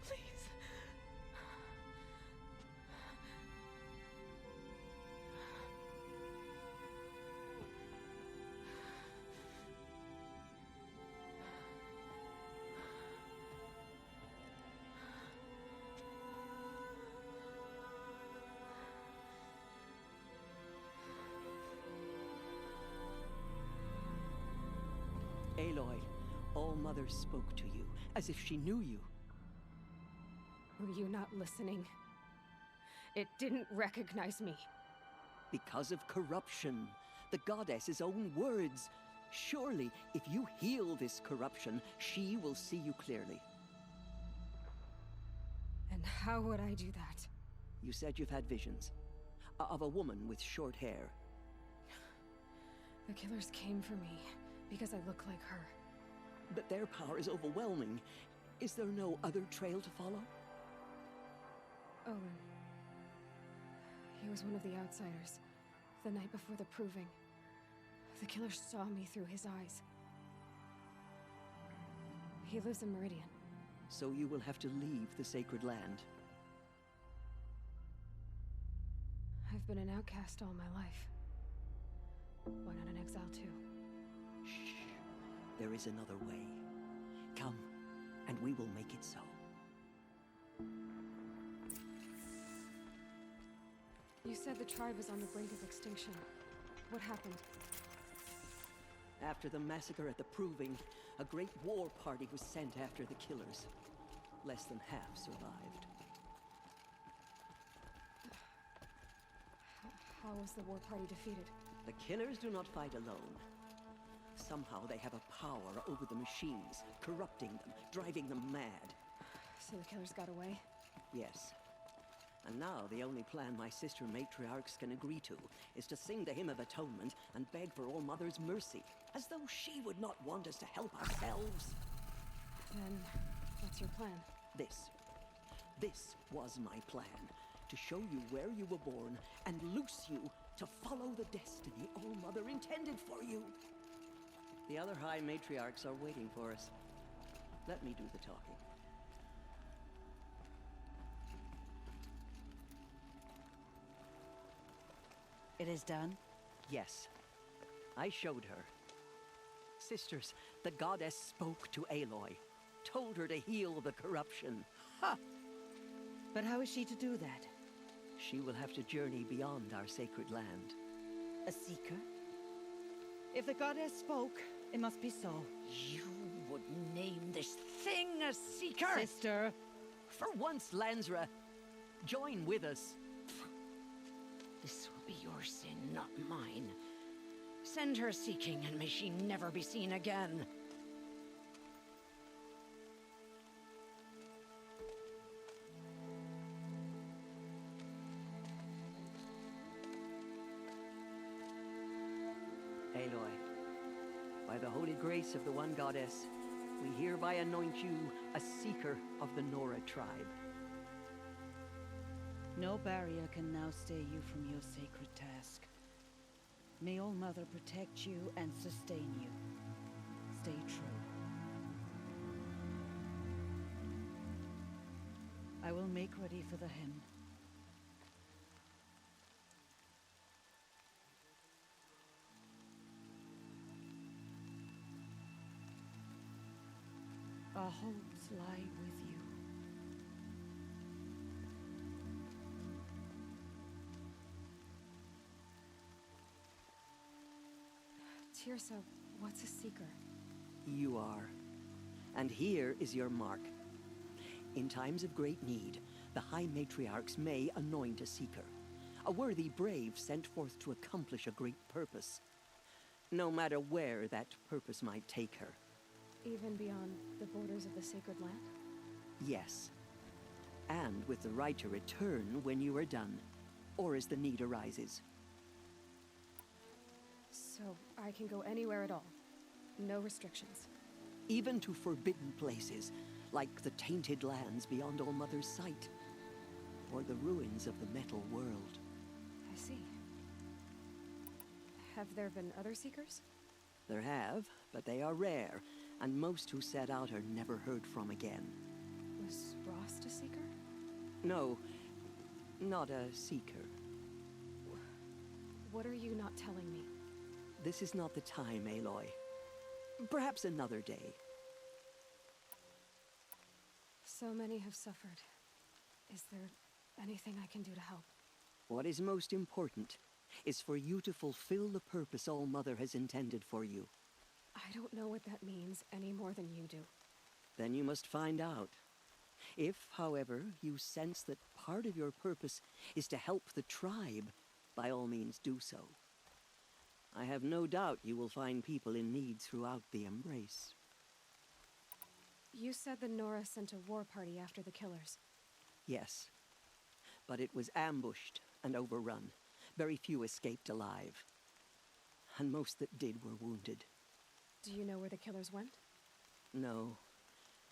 Please.
Aloy, All-Mother spoke to you, as if she knew you.
Were you not listening? It didn't recognize me.
Because of corruption. The goddess's own words. Surely, if you heal this corruption, she will see you clearly.
And how would I do that?
You said you've had visions. Of a woman with short hair.
The killers came for me because I look like her.
But their power is overwhelming. Is there no other trail to follow?
Owen. He was one of the outsiders. The night before the Proving. The killer saw me through his eyes. He lives in Meridian.
So you will have to leave the sacred land.
I've been an outcast all my life. Why not an exile too?
Shh. There is another way. Come, and we will make it so.
You said the tribe was on the brink of extinction. What happened?
After the massacre at the Proving, a great war party was sent after the killers. Less than half survived.
How was the war party defeated?
The killers do not fight alone. Somehow they have a power over the machines, corrupting them, driving them mad.
So the killers got away?
Yes. And now the only plan my sister matriarchs can agree to is to sing the Hymn of Atonement and beg for All-Mother's mercy, as though she would not want us to help ourselves.
Then, what's your plan?
This was my plan. To show you where you were born and loose you to follow the destiny All-Mother intended for you. The other High Matriarchs are waiting for us. Let me do the talking.
It is done?
Yes. I showed her. Sisters, the goddess spoke to Aloy. Told her to heal the corruption.
Ha! But how is she to do that?
She will have to journey beyond our sacred land.
A seeker? If the goddess spoke, it must be so.
You would name this thing a seeker?
Sister!
For once, Lansra, join with us.
This will be your sin, not mine. Send her seeking, and may she never be seen again.
By the holy grace of the one goddess, we hereby anoint you a seeker of the Nora tribe.
No barrier can now stay you from your sacred task. May All Mother protect you and sustain you. Stay true. I will make ready for the hymn. Our hopes lie with you.
Tirsa, what's a seeker?
You are. And here is your mark. In times of great need, the High Matriarchs may anoint a seeker. A worthy brave sent forth to accomplish a great purpose. No matter where that purpose might take her.
Even beyond the borders of the sacred land?
Yes. And with the right to return when you are done, or as the need arises.
So I can go anywhere at all? No restrictions?
Even to forbidden places, like the tainted lands beyond All Mother's sight, or the ruins of the metal world.
I see. Have there been other seekers?
There have, but they are rare, and most who set out are never heard from again.
Was Rost a seeker?
No, not a seeker.
What are you not telling me?
This is not the time, Aloy. Perhaps another day.
So many have suffered. Is there anything I can do to help?
What is most important is for you to fulfill the purpose All Mother has intended for you.
I don't know what that means any more than you do.
Then you must find out. If, however, you sense that part of your purpose is to help the tribe, by all means do so. I have no doubt you will find people in need throughout the Embrace.
You said the Nora sent a war party after the killers.
Yes. But it was ambushed and overrun. Very few escaped alive. And most that did were wounded.
Do you know where the killers went?
No.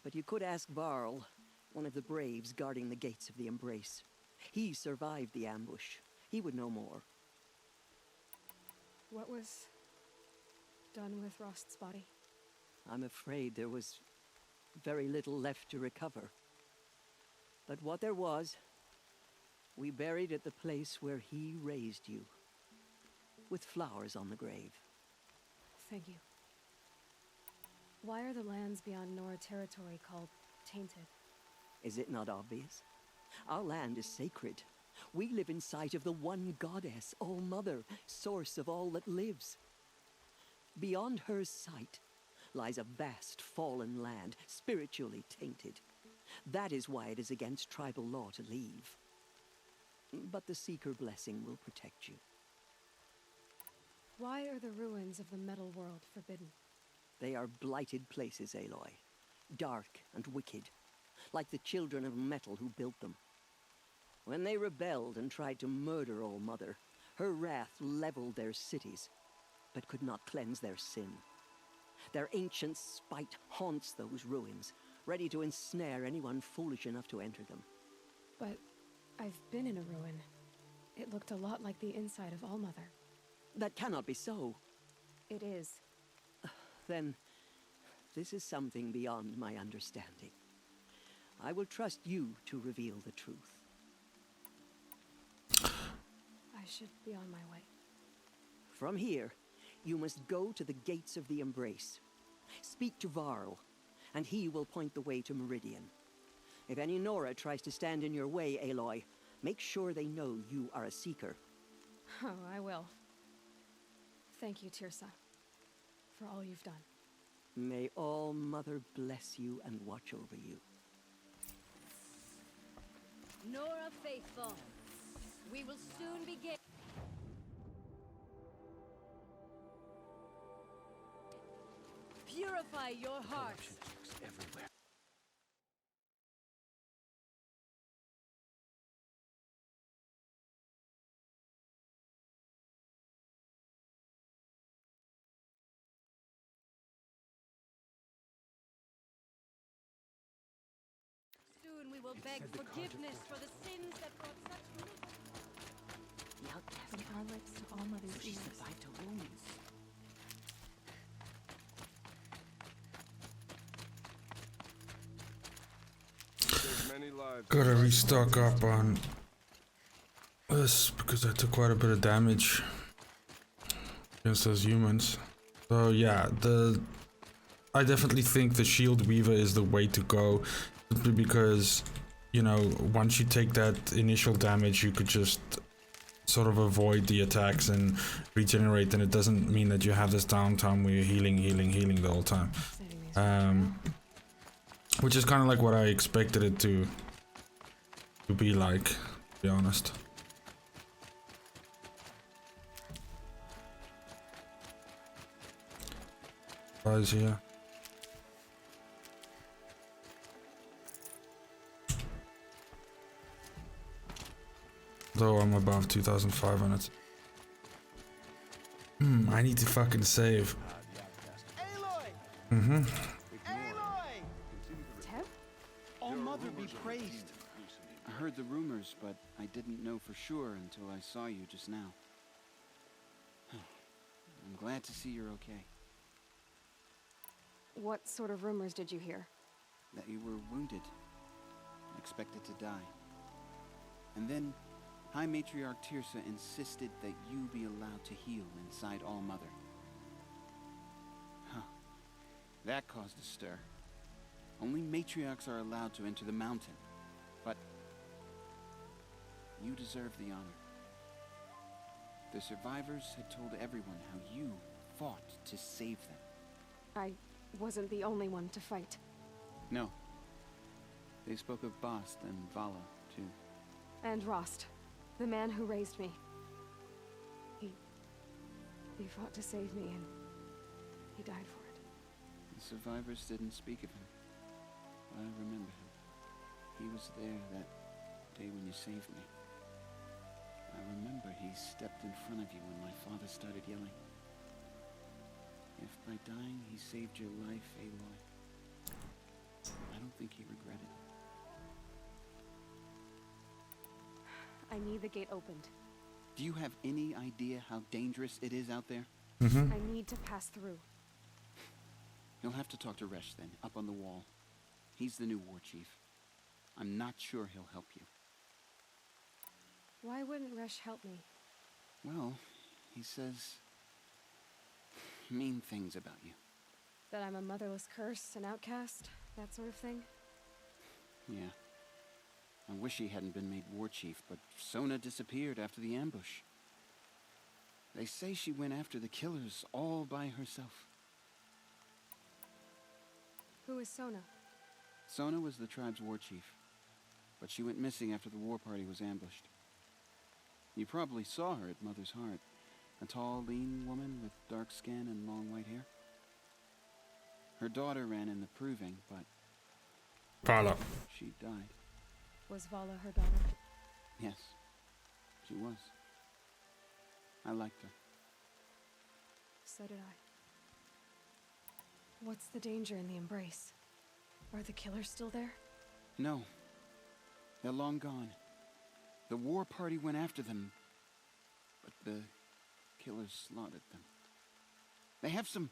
But you could ask Varl, one of the braves guarding the gates of the Embrace. He survived the ambush. He would know more.
What was done with Rost's body?
I'm afraid there was very little left to recover. But what there was, we buried at the place where he raised you, with flowers on the grave.
Thank you. Why are the lands beyond Nora territory called tainted?
Is it not obvious? Our land is sacred. We live in sight of the one goddess, All Mother, source of all that lives. Beyond her sight lies a vast fallen land, spiritually tainted. That is why it is against tribal law to leave. But the Seeker blessing will protect you.
Why are the ruins of the metal world forbidden?
They are blighted places, Aloy. Dark and wicked, like the children of metal who built them. When they rebelled and tried to murder All Mother, her wrath leveled their cities, but could not cleanse their sin. Their ancient spite haunts those ruins, ready to ensnare anyone foolish enough to enter them.
But I've been in a ruin. It looked a lot like the inside of All Mother.
That cannot be so.
It is.
Then, this is something beyond my understanding. I will trust you to reveal the truth.
I should be on my way.
From here, you must go to the gates of the Embrace. Speak to Varl, and he will point the way to Meridian. If any Nora tries to stand in your way, Aloy, make sure they know you are a Seeker.
Oh, I will. Thank you, Tirsa, for all you've done.
May All Mother bless you and watch over you.
Nora faithful, we will soon begin. Purify your hearts.
Everywhere.
we will beg forgiveness for the sins that brought such misery.
The outcast
From our lips to all mother's
so she
ears.
survived her wounds.
Gotta restock up on this because I took quite a bit of damage against those humans. So yeah, I definitely think the Shield Weaver is the way to go, simply because, you know, once you take that initial damage, you could just sort of avoid the attacks and regenerate, and it doesn't mean that you have this downtime where you're healing the whole time. Which is kind of like what I expected it to be like, to be honest. Guys here. Though I'm above 2,500. I need to fucking save. Mm-hmm.
Teb?
All Mother be praised. I heard the rumors, but I didn't know for sure until I saw you just now. I'm glad to see you're okay.
What sort of rumors did you hear?
That you were wounded, expected to die. And then High Matriarch Tirsa insisted that you be allowed to heal inside All Mother. Huh. That caused a stir. Only matriarchs are allowed to enter the mountain. But you deserve the honor. The survivors had told everyone how you fought to save them.
I wasn't the only one to fight.
No. They spoke of Bast and Vala, too.
And Rost, the man who raised me. He fought to save me, and he died for it.
The survivors didn't speak of him. But I remember him. He was there that day when you saved me. I remember he stepped in front of you when my father started yelling. If by dying he saved your life, Aloy, I don't think he regretted it.
I need the gate opened.
Do you have any idea how dangerous it is out there?
I need to pass through.
You'll have to talk to Resh then, up on the wall. He's the new war chief. I'm not sure he'll help you.
Why wouldn't Resh help me?
Well, he says mean things about you.
That I'm a motherless curse, an outcast, that sort of thing?
Yeah. I wish he hadn't been made war chief, but Sona disappeared after the ambush. They say she went after the killers all by herself.
Who is Sona?
Sona was the tribe's war chief, but she went missing after the war party was ambushed. You probably saw her at Mother's Heart. A tall, lean woman with dark skin and long white hair. Her daughter ran in the proving, but
Vala.
she died.
Was Vala her daughter?
Yes, she was. I liked her.
So did I. What's the danger in the embrace? Are the killers still there?
No. They're long gone. The war party went after them, but the killers slaughtered them. They have some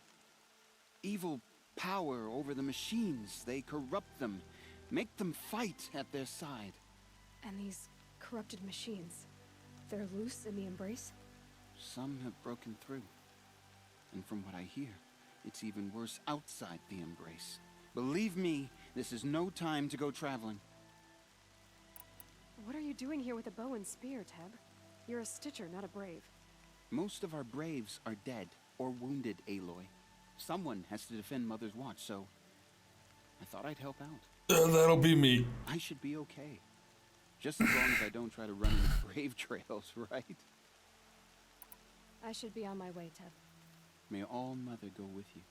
evil power over the machines. They corrupt them, make them fight at their side.
And these corrupted machines, they're loose in the embrace?
Some have broken through. And from what I hear, it's even worse outside the embrace. Believe me, this is no time to go traveling.
What are you doing here with a bow and spear, Teb? You're a Stitcher, not a Brave.
Most of our Braves are dead or wounded, Aloy. Someone has to defend Mother's Watch, so I thought I'd help out.
That'll be me.
I should be okay. Just as long as I don't try to run any Brave trails, right?
I should be on my way, Teb.
May All Mother go with you.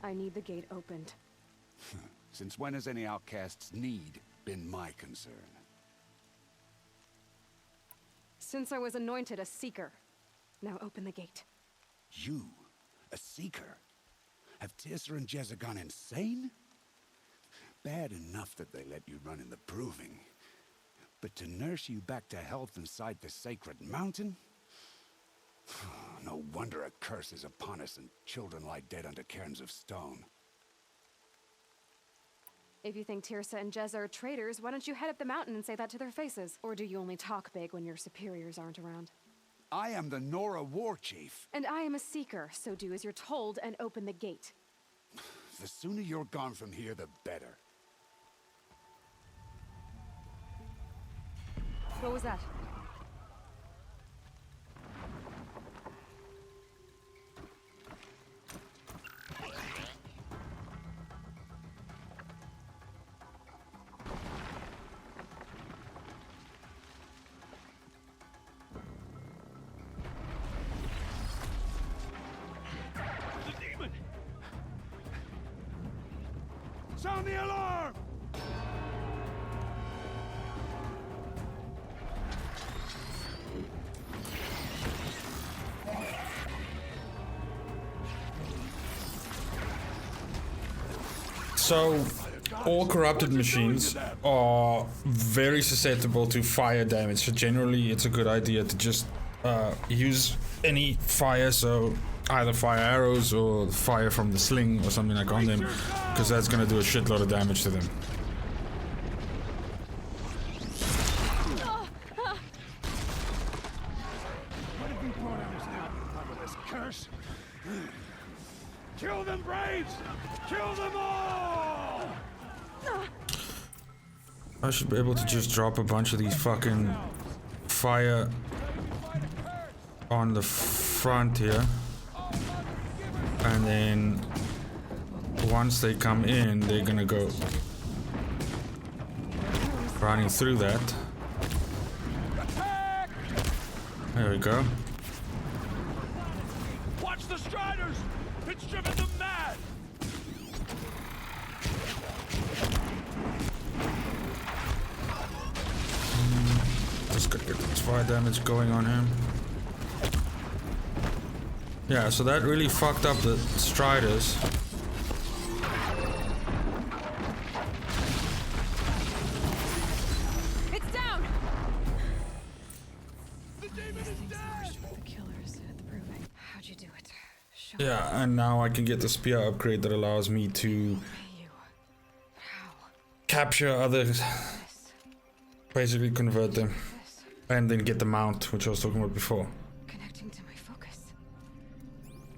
I need the gate opened.
Since when has any outcast's need been my concern?
Since I was anointed a Seeker. Now open the gate.
You, a Seeker? Have Tirsa and Jezza gone insane? Bad enough that they let you run in the Proving. But to nurse you back to health inside the Sacred Mountain? No wonder a curse is upon us and children lie dead under cairns of stone.
If you think Tirsa and Jezza are traitors, why don't you head up the mountain and say that to their faces? Or do you only talk big when your superiors aren't around?
I am the Nora War Chief.
And I am a Seeker, so do as you're told and open the gate.
The sooner you're gone from here, the better.
What was that?
Sound the alarm!
So, all corrupted machines are very susceptible to fire damage, so generally it's a good idea to just use any fire, so either fire arrows or fire from the sling or something like on them, because that's gonna do a shitload of damage to them.
What have you brought on us now, motherless curse? Kill them, Braves! Kill them all!
I should be able to just drop a bunch of these fucking fire on the front here. And then once they come in, they're gonna go running through that. There we go.
Watch the Striders! It's driven them mad!
Just gotta get this fire damage going on him. Yeah, so that really fucked up the Striders.
It's down!
The demon is dead!
The killers at the Proving. How'd you do it?
Yeah, and now I can get the spear upgrade that allows me to capture others, basically convert them, and then get the mount, which I was talking about before.
Connecting to my focus.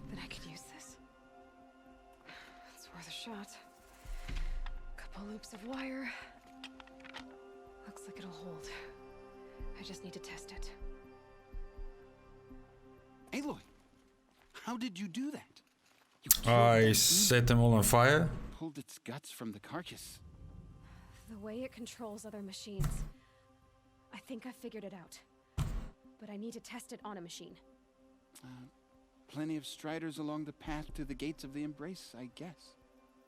Then I could use this. It's worth a shot. Couple loops of wire. Looks like it'll hold. I just need to test it.
Aloy, how did you do that?
I set them all on fire.
Pulled its guts from the carcass.
The way it controls other machines. I think I figured it out. But I need to test it on a machine.
Plenty of Striders along the path to the gates of the Embrace, I guess.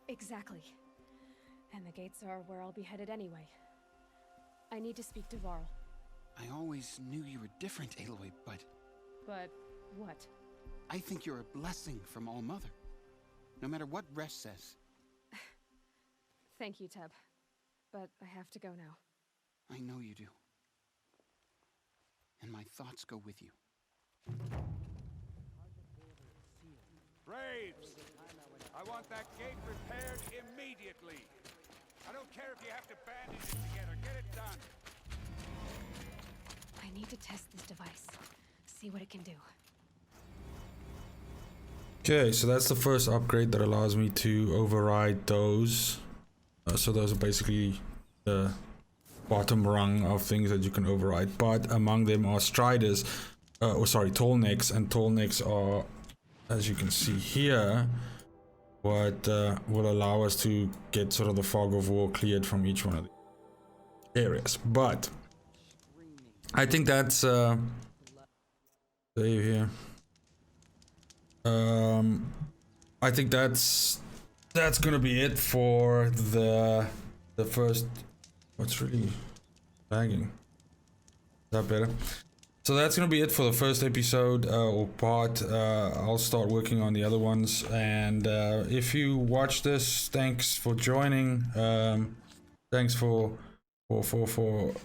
Exactly. And the gates are where I'll be headed anyway. I need to speak to Varl.
I always knew you were different, Aloy, but...
But what?
I think you're a blessing from All Mother. No matter what Resh says.
Thank you, Teb. But I have to go now.
I know you do. And my thoughts go with you.
Braves! I want that gate repaired immediately. I don't care if you have to bandage it together. Get it done.
I need to test this device. See what it can do.
Okay, so that's the first upgrade that allows me to override those. So those are basically the bottom rung of things that you can override, but among them are Striders, tall necks, and tall necks are, as you can see here, what will allow us to get sort of the fog of war cleared from each one of the areas. But I think that's save here. I think that's gonna be it for the first. What's really lagging? Is that better? So that's gonna be it for the first episode or part. I'll start working on the other ones, and if you watch this, thanks for joining. Thanks for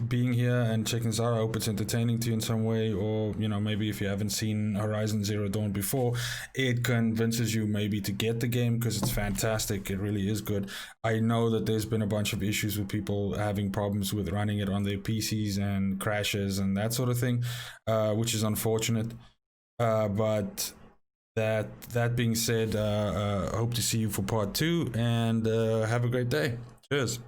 being here and checking this out. I hope it's entertaining to you in some way, or you know, maybe if you haven't seen Horizon Zero Dawn before, it convinces you maybe to get the game, because it's fantastic. It really is good. I know that there's been a bunch of issues with people having problems with running it on their PCs and crashes and that sort of thing, which is unfortunate, but that being said, hope to see you for part 2, and have a great day. Cheers.